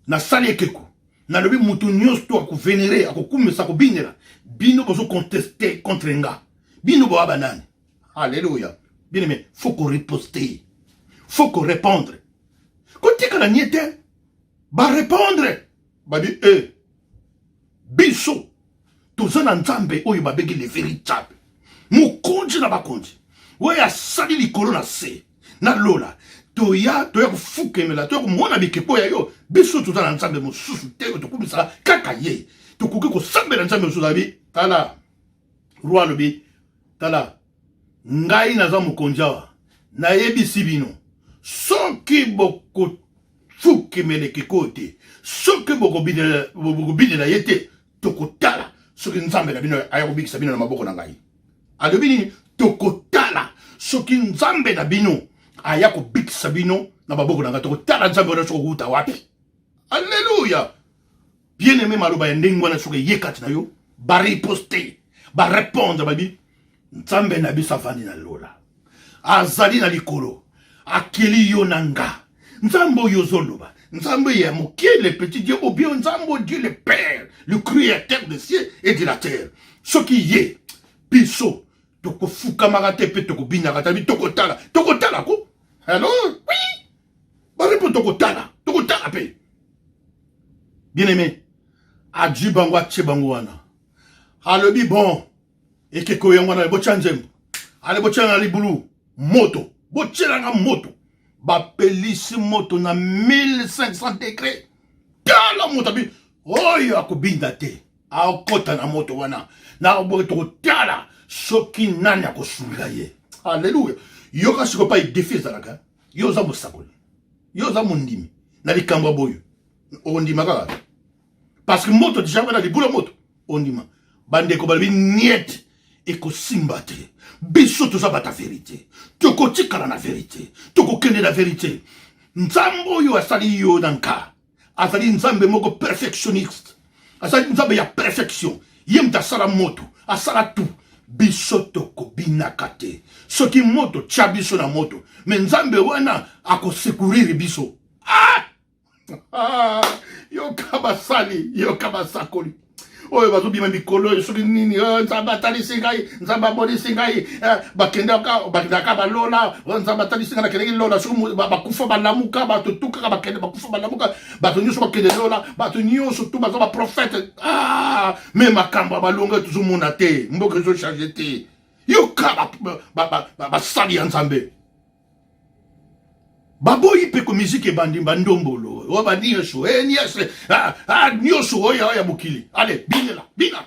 na sali ekeko na lobi mutu nyos to ko vénérer akokumisa ko binela bino bozo contester contre nga bino bo abanani. Alléluia. Bien aimé, faut qu'on riposter. Faut qu'on répondre. Quand tu as niete, ba répondre. Babi biso. Tous en nzambe oyo babegi le véritable. Mukonji na bakonji. Oya sali likolo na se. Na lola. Toya kufuke mela. Toya kumona bikepo ya yo. Biso tous en nzambe mususu te to kumisa kaka ye. To kuke ko sambe na nzambe mususu abi. Tala. roi lobi tala ngai naza mokonjawa na yebi sibino soki boko fuki meleki kote soki boko bidela yete tokotala soki nzambe na bino ayakobikisa bino na maboko na ngai alobi nini tokotala soki nzambe na bino ayakobikisa bino na maboko na ngai tokotala nzambe wana soki okuta wapi. Alléluia. Bien aimé maloba ya ndenge wana soki yekati na yo bariposte barépondre babi nzambe na biso avandi na lola azali na likolo akeli yo na nga nzambe oyo ozoloba nzambe ya moke le petit Dieu ou bien nzambe Dieu le Père le créateur des cieux et de la terre soki ye biso tokofukamaka te mpe tokobinaka tabi tokotala ko alors oui barepo tokotala mpe bien aimé adi bango atie bango wana alobi bon ekeko yango wana botya nzembo ale botya na libulu moto botyelanga moto bapelisi moto na 1500 degré tala moto abi oyo akobinda te akota na moto wana na boke tokotala soki nani akosunga ye. Alléluia. Yo kasi ko pa défi ezalaka yo za mosakoli yo za mondimi na likambo boyo ondima kaka parce que moto déjà na libulu moto ondima bandeko balobi niet ekosimba te biso toza bata vérité tokotikala na vérité tokokende na vérité nzambe oyo asali yo na nka azali nzambe moko perfectionniste azali nzambe ya perfection ye mutu asala moto asala tout biso tokobinaka te soki moto tya biso na moto me nzambe wana akosekuriri biso yoka basali yoka basakoli oyo bazobima mikolo soki nini nzambe atalisi ngai nzambe abonisi ngai bakendaka balola nzambe atalisi ngai nakendeki lola soki bakufa balamuka bato tukaka bakende bakufa balamuka bato nyonso bakende lola bato nyonso tu baza baprofete me makambo ya balonga tozomona te mboka ezochange te yoka basali ya nzambe baboyi mpe ko miziki ebandi bandombolo oyo banyonso nyonso oyo ya mokili ale bina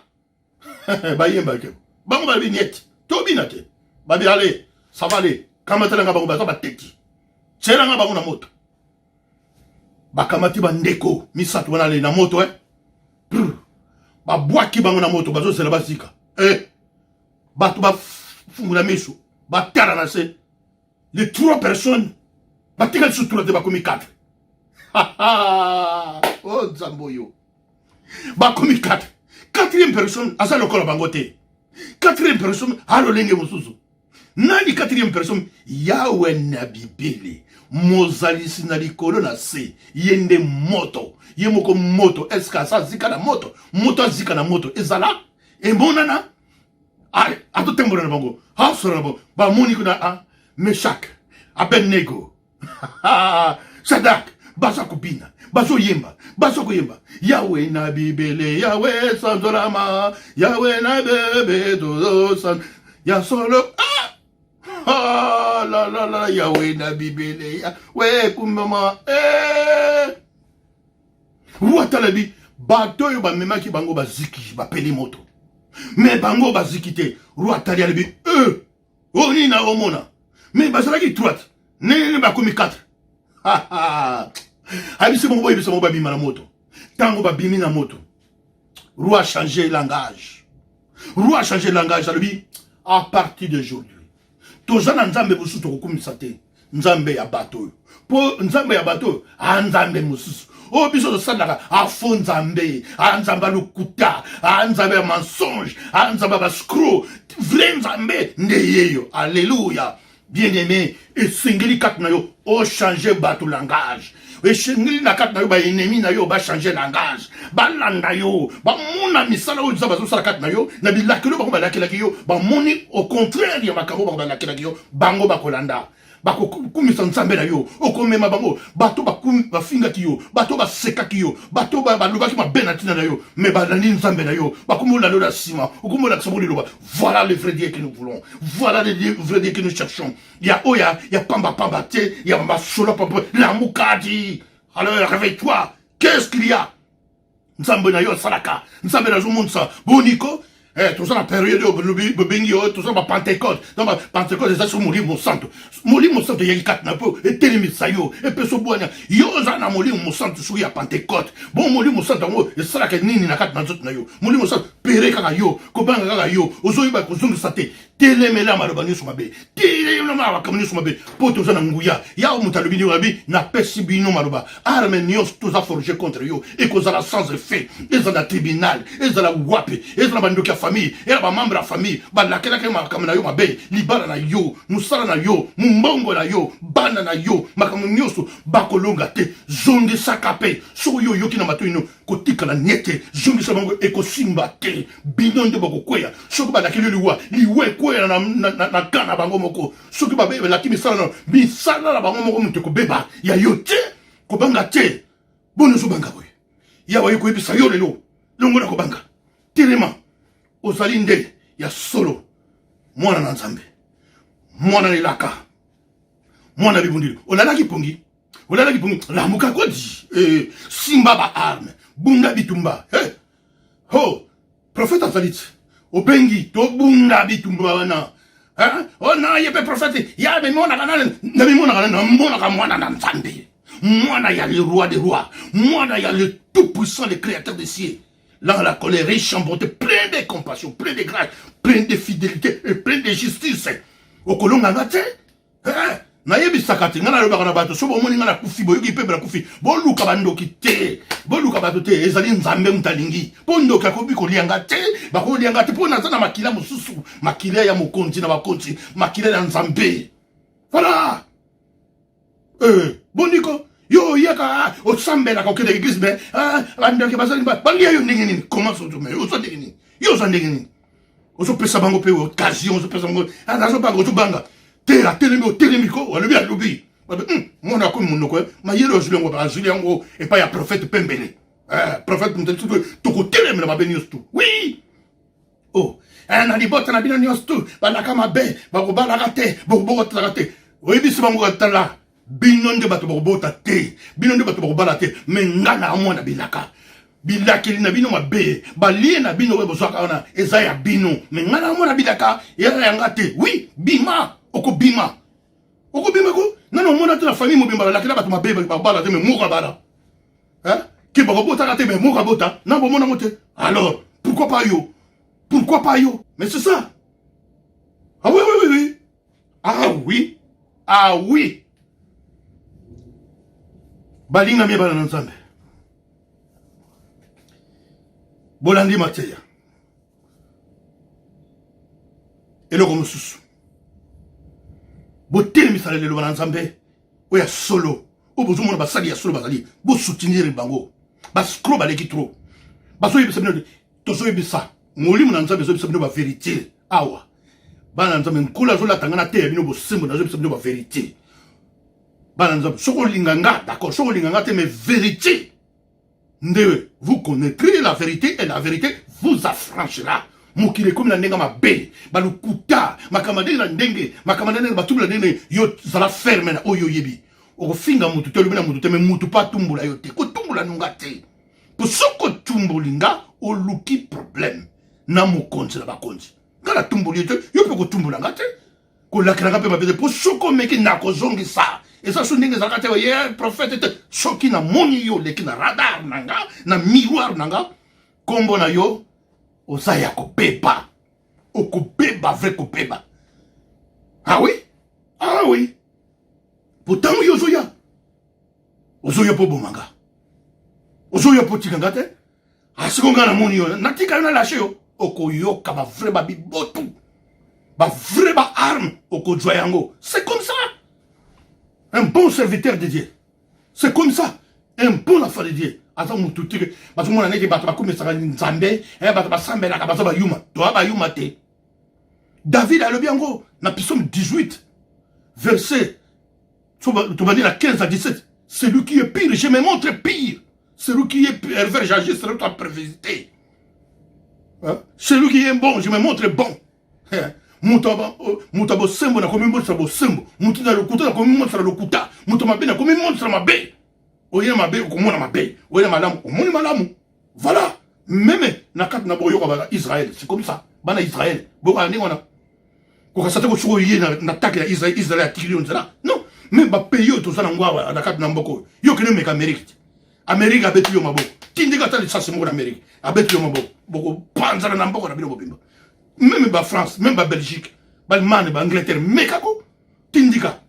bayemba ke bango balobi niete tobina te babi ale savale kamatelanga bango baza bateki tyelanga bango na moto bakamati bandeko misato wana ale na moto babwaki bango na moto bazozela bazika bato bafungula miso batala na se les 3 personnes batikali sutura te bakomi 4 oh nzambo yo bakomi 4 4e personne aza lokola bango te 4e personne alolenge mosusu nani 4e personne yawe na bibele mozalisi na likolo na se ye nde moto ye moko moto eske aza zika na moto moto azika na moto ezala emonana atotembola na bango asola na bango bamoni kuna Meshak Abednego Shadak baza kubina bazo yemba bazo koyemba yawe na bibele yawe sanzorama yawe na bebe dodo san ya solo la yawe na bibele yawe kumama ruatalabi bato yo bamemaki bango baziki bapeli moto me bango baziki te ruatali alabi oni na omona me bazalaki droite nene bakomi 4 habisi bango boyebisa bango babima na moto tango babimi na moto roi a changé langage alobi à partir d'aujourd'hui toza na nzambe mosusu tokokumisa te nzambe ya bato oyo po nzambe ya bato oyo nzambe mosusu oyo biso tosalaka afo nzambe nzambe alokuta nzambe ya mensonge nzambe ya bascro vrai nzambe nde yeyo. Alléluia. Bien-aimé, esengeli kat na yo o changer bato langage. Esengeli na kat na yo ba ennemi na yo ba changer langage. Ba landa yo, ba mona misala o za bazo sala kat na yo, na bilakelo ba balakela yo, ba moni au contraire ya makabo ba balakela yo, bango ba kolanda. Bako kumisa nzambe na yo okomema bango bato bafinga ki yo bato baseka ki yo bato balobaki mabena tina na yo me balandi nzambe na yo bakomola lo la sima okomola ksaboli loba. Voilà le vrai Dieu que nous voulons, voilà le vrai Dieu que nous cherchons. Ya oya ya pamba te ya mamba solo pamba la mukadi. Alors réveille-toi, qu'est-ce qu'il y a? Nzambe na yo salaka nzambe na zo monsa boniko tout ça la période au bengi tout ça ba Pentecôte donc ba Pentecôte ça sur Molimo Santo il y a quatre na po et telemi sayo et peso boanya yo za na Molimo Santo sur ya Pentecôte bon Molimo Santo ngo et ça que nini na quatre na zot na yo Molimo Santo pere kaka yo ko banga kaka yo ozo yiba ko zungu sate telemela malobani sur mabe telemela ma kamani sur mabe poto za na nguya ya o mutalobi ni wabi na pesi bino maroba arme nios tous a forgé contre yo et ko za la sans effet et za na tribunal et za la wapi et za na bandoka famille et ba membre la famille ba la kela kema kamana yo mabe libala na yo musala na yo mumbongo na yo bana na yo makamu nyoso bakolonga te zongi sakape so yo yo kina matuino kotika na niete zongi sabango ekosimba te binonde bako kweya soko ba la kele liwe kweya na kana bango moko soki ba bebe la kimi sala na bango moko muteko beba ya yo te ko banga te bono so banga boy ya wa yo ko ebisa yo lelo longo na ko banga tirema ozali nde ya solo mwana na nzambe mwana lelaka mwana bibundili olalaki pongi lamuka kodi simba ba arme bunda bitumba ho prophète azalit obengi to bunda bitumba wana na yepe prophète ya be mona kana mwana na nzambe mwana ya le roi des rois mwana ya le tout puissant le créateur des cieux. Là, la colère riche en bonté, plein de compassion, plein de grâce, plein de fidélité et plein de justice. Au colon ngate, na yebi sakati ngana lo bakana bato so bomoni ngana kufi boyoki pe bra kufi bo luka bando kite bo luka bato te ezali nzambe mutalingi pondo ka kobi ko lianga te ba ko lianga te pona sana makila mususu makila ya mokonzi na bakonzi makila ya nzambe voilà boniko yo yaka o sambela ko kede église be bando ke bazali ba bangia yo ndingini comment so me o so ndingini yo so ndingini o so pesa bango pe occasion o so pesa bango so bango so banga tera telemi ko wala bi alubi mona ko munoko ma yelo julengo ba julengo et pas ya prophète pembele prophète mutatu to ko telemi na mabeni yostu oui oh na di bota na bino yostu bana kama be ba ko bala kate bo kate o ibi sibango tala binonde bato ba bota te binonde bato ba bala te mengana amona bilaka bilaki na bino mabe balie na bino we bozwaka wana ezaya bino mengana amona bilaka yanga te oui bima oko bima ko nano mona te la famille mobimba la kila bato mabe ba bala te me moka bala ki ba bota te me moka bota na bo mona mote alors pourquoi pas yo mais c'est ça ah oui balinga mi bala na nzambe bolandi mateya eloko mosusu botelemi sala lelo bana nzambe oya solo o bozomona basali ya solo bazali bosoutenir bango baskro baleki tro bazoyebisa bino tozoyebisa molimo na nzambe ezoyebisa bino bavérité awa bana nzambe nkolo azolatanga na te ya bino bosembo nazoyebisa bino bavérité bana nzambe soko linganga d'accord soko linganga te mais vérité ndewe vous connaîtrez la vérité et la vérité vous affranchira mokile comme la ndenga mabe balukuta makamade na ndenge makamade na batubula ndenge yo zala ferme na oyo yebi okofinga mutu te lobena mutu te me mutu pa tumbula yo te ko tumbula nunga te po soko tumbulinga oluki problème na mokonzi na bakonzi ngala tumbuli te yo pe ko tumbula ngate ko lakira pe mabe po soko meki na ko zongi sa eza so ndenge zalaka te ye prophète te soki na moni yo leki na radar nanga na miroir nanga kombo na yo osaya kopeba okobeba vrai kopeba ah oui pourtant yo zoya po bomanga ozoya po tikanga te asikonga na moni yo natika yo na lâché yo okoyoka ba vrai ba bibotu ba vrai ba arme okozwa yango c'est comme ça. Un bon serviteur de Dieu. C'est comme ça. Un bon enfant de Dieu. Attends, mon tout truc. Parce que mon année, bah, tu vas comme ça, Nzambe, bah, tu vas s'embêter, bah, tu vas yuma. Toi, bah, yuma te. David a le bien gros. Dans Psaume 18, verset, tu vas dire la 15 à 17. Celui qui est pire, je me montre pire. Celui qui est pervers, j'agis sur ta perversité. Celui qui est bon, je me montre bon. Mutabo sembo na komi monstra bo sembo mutu na lokuta na komi monstra lokuta mutu mabe na komi monstra mabe oye mabe okomona mabe oye malamu omoni malamu voilà Même na kat na boyo ba Israël, c'est comme ça. Bana Israël, boka ni wana. Ko kasata ko chuko yé na attaque ya Israël a tiré on ça. Non, même ba pays to ça na ngwa na kat na mboko. Yo kene me Amérique. Amérique a betu yo mabo. Tindi ka tali ça c'est mon Amérique. A betu yo mabo. Boko panzara na mboko na bino bimba. Même ba France, même ba Belgique, ba Allemagne, ba Angleterre, mekako. Tindi ka.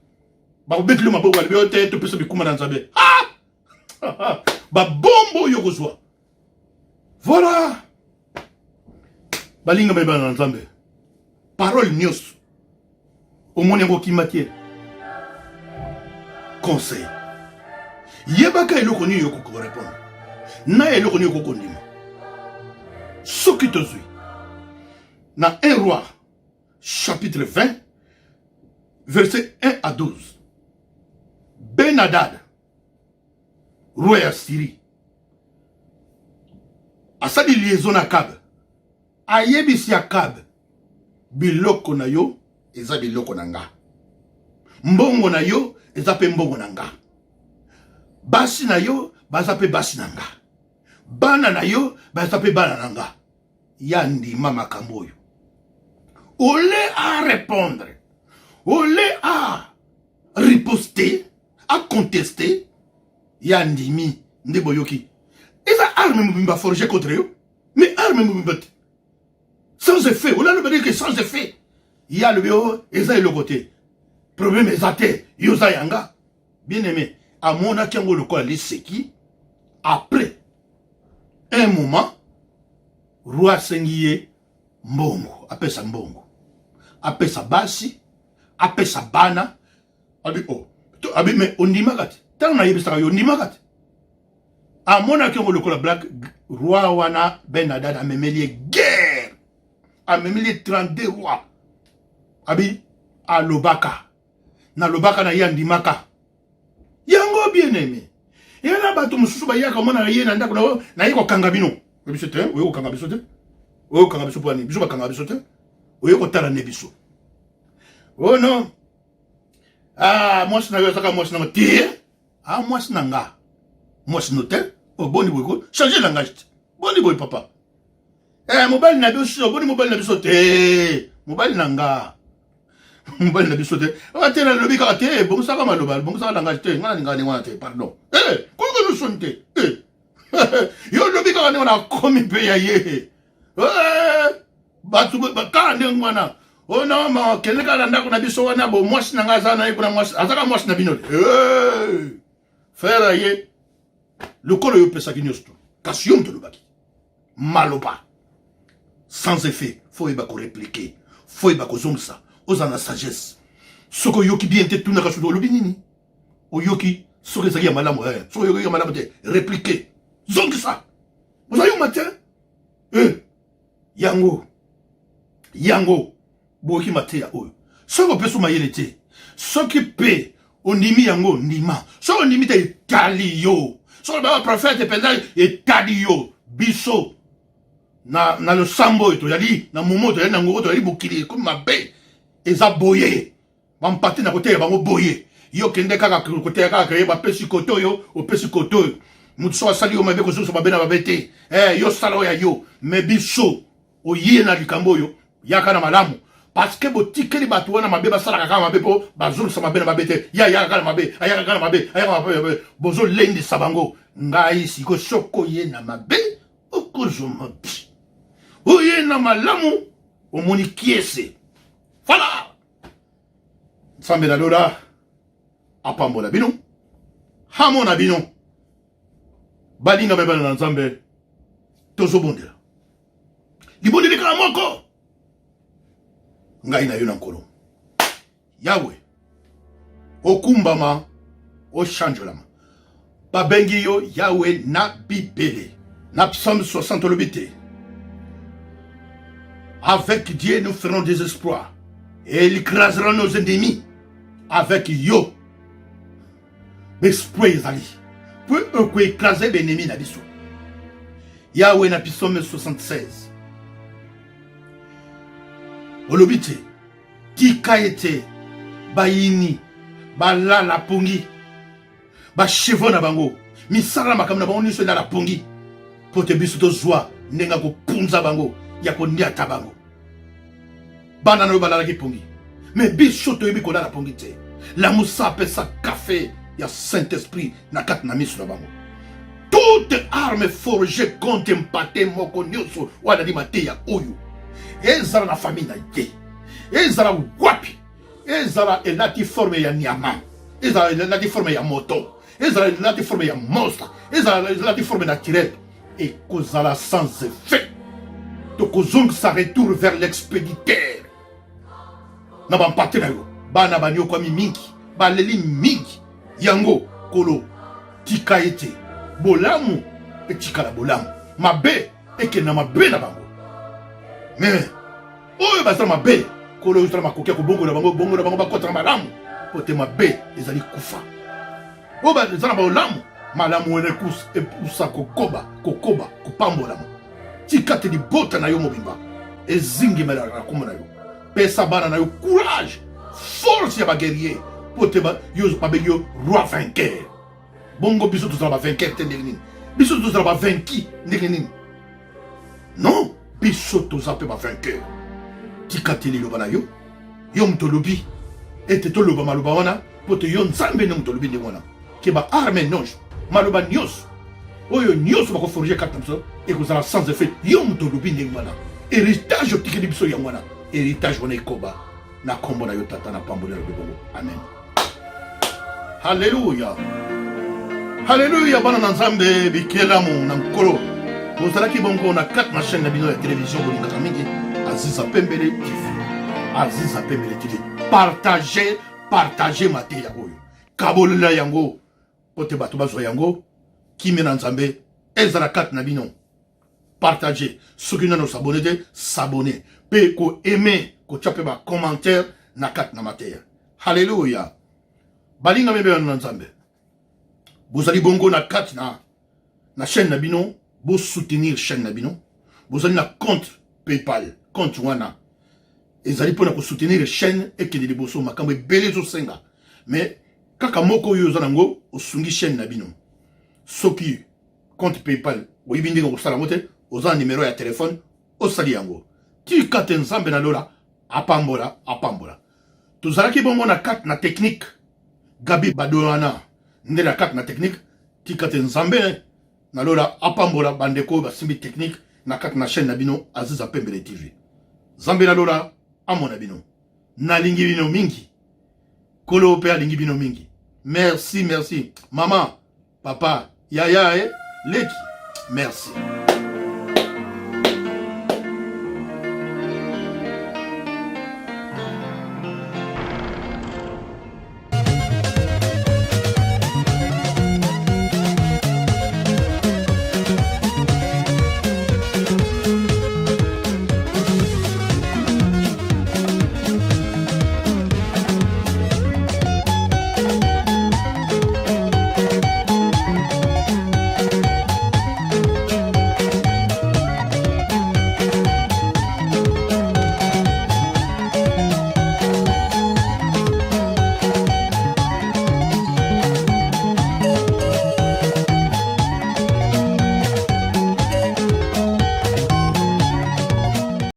Ba betu yo mabo wa bi ote to pesa bi kuma na nzabe. Ah! Ba bombo yo kozwa. Voilà. Balinga beba na nzambe. Parole news. Au monde qui matière. Conseil. Yebaka eloko ni yoko ko répondre. Na eloko ni yoko ko ndima. Soki tozui. Na 1 roi chapitre 20 verset 1 à 12. Ben-Hadad, roi ya Syrie. Asadi liaison Akab. Ayebisi Akab. Biloko na yo, eza biloko na nga. Mbongo na yo, eza pe mbongo na nga. Basi na yo, baza pe basi na nga. Bana na yo, baza pe bana na nga. Ya ndima makambo yo. Olé à répondre, olé à riposter, à contester, ya ndimi ndeboyoki. Eza arme mubimba forger contre yo. Mais arme mubimba sans effet. On a le dire que sans effet. Il y a le bio, eza le côté. Problème ezate, yoza yanga. Bien aimé, à mon akango le quoi les seki. Après un moment, roi sengiye mbongo, appelle sa mbongo. Appelle sa basi, appelle sa bana. Abi oh, abi mais on dit magati. Tant na yebisa yo ndi magati. À mon akango le quoi black roi wana Ben-Hadad a memeli guerre. A memeli 32 rois. Abi a lobaka. Na lobaka na yandimaka. Yango bien aimé. Et là bato mususu ba yaka mona yena ndako na yiko kangabino. Biso te, oyo kanga biso te. Oyo kanga biso pwani, biso ba kanga biso te. Oyo ko tala ne biso. Oh non. Ah, moi na yo saka moi na te. Ah, moi na nga. Moi no te. Oh boni boy, changer langage. Boni boy papa. Mobile na biso, boni mobile na biso te. Mobile na nga. Mobile na biso te. Ate na lobi ka te, bon saka maloba, bon saka langage te. Ngana ngani wana te, pardon. Ko ko so nte. Yo lobi ka ne na komi pe ya ye. Batu ba ka ne ngwana. Oh non, ma kele ka ndako na biso wana bo mwasi na nga za na ikuna mwasi, azaka mwasi na bino. Frère ye. Le kolo yo pesa kinyosto. Kasium to lobaki. Maloba. Sans effet, faut y bako répliquer. Faut y bako zongsa. Ozana sagesse. Soko yoki bien te tuna kasudo lobinini. O yoki soko zaki ya malamu soko yoki ya malamu te répliquer. Zongsa. Vous avez eu matin? Yango. Yango. Boki maté ya oyo. Soko peso mayele te. Soki pe onimi yango ndima. Soko onimi te tali yo. Soko ba prophète pendant etali yo. Biso. Na le sambo to yali na momo to yali na ngoro to yali bokili comme mabe eza boye bampati na côté bango boye yo kende kaka côté kaka ba pesi koto yo o pesi koto mutu so sali yo mabe ko so mabe na babete yo sala ya yo mais biso o yé na likambo yo yaka na malamu parce que botikeli batu wana mabe basala kaka mabe po bazulu sa mabe na babete ya kaka na mabe ayaka kaka na mabe ayaka mabe bozo lendi sabango ngai siko soko yé na mabe okozo mabe oye na malamu omoni kiese. Voilà. Sambe na dola apambola bino. Hamona bino. Balinga beba na nzambe. Tozo bondela. Libondeli kala moko. Ngai na yo na nkolo. Yawe. Okumbama o changelama. Babengi yo Yawe na bibele. Na psaume 60 lobité. Avec Dieu, nous ferons des exploits. Et il écrasera nos ennemis. Avec Yo. Exploits, Zali. Pour eux, écraser les ennemis, Nabiso. Yahweh, na psaume 76. Olobite. Tika ete. Bayini. Bala la pongi. Ba chevon na bango. Misara makamna bango niso na la pongi. Pour te biso to joie. Nenga ko punza bango. Ya ko niata bango. Bana no balala ki pongi. Mais biso to yebi ko la pongi te. La moussa appelle ça café. Ya Saint-Esprit na kat na misu na bango. Toute arme forgée contre mpate moko nyoso wana di mate ya oyo. Ezara na famille na ye. Ezara wapi. Ezara elati forme ya nyama. Ezara elati forme ya moto. Ezara elati forme ya monstre. Ezara elati forme naturelle. Et kozala sans effet. Tokozong sa retour vers l'expéditeur. Na ba mpate na yo. Bana banyo kwa mingi. Baleli mingi. Yango kolo tika ete. Bolamu et tika la bolamu. Mabe eke na mabe na bango. Mais oyo basala mabe. Kolo yusala makokia ko bongo na bango bakota na malamu. Kote mabe ezali kufa. Oyo basala bolamu. Malamu wene kus epusa kokoba kopambola mo. Tika te di bota na yo mobimba. Ezingi mela na kombo na yo. Pesa bana na yo courage. Force ya ba guerrier. Pote ba yo yo roi vainqueur. Bongo biso tout ba vainqueur te nini. Biso tout ba vaincu nini. Non, biso tout pe ba vainqueur. Tika te li lo bana yo. Yo mtolobi. Ete to lo ba maloba wana. Pote yo nzambe no mtolobi ni wana. Ke ba arme nonge. Maloba nyos. Oyo nyos ba ko forger katamso. Et que ça sans effet. Yo mtolobi ni wana. Héritage optique biso ya wana. Héritage wana ikoba. Na kombo na yo tata na pambola le bongo. Amen. Alléluia. Alléluia bana na nzambe bikela mu na nkolo. Bozalaki bongo na 4 chaînes na bino ya télévision bolinga mingi. Aziza Pembele TV. Aziza Pembele TV. Partagez mate ya oyo. Kabolela yango. Pote bato bazo yango. Kimi na nzambe ezala 4 na bino. Partagez. Ceux qui n'ont s'abonner de s'abonner. Pe ko aimer, ko tchape ba commentaire na 4 na mate. Alléluia. Balinga mebe na nzambe. Bozali bongo na 4 na chaîne na bino, bo soutenir chaîne na bino. Bozali na compte PayPal, compte wana. Ezali pona ko soutenir chaîne et que de boso makambo ebele zo senga. Mais kaka moko yo zanango osungi chaîne na bino. Soki compte PayPal, o yibindi ngo sala mote, oza numéro ya téléphone, osali yango. Ti kate nzambe na lola apambola. Tozalaki bongo na 4 na technique. Gabi Badoana, ndela 4 na technique, tikate nzambe, na lola apambola bandeko basimbi technique, na 4 na chaîne na bino, Aziza Pembele TV. Zambe na lola, amona bino. Na lingi bino mingi. Kolo pe lingi bino mingi. Merci. Maman, papa, yaya, leki. Merci.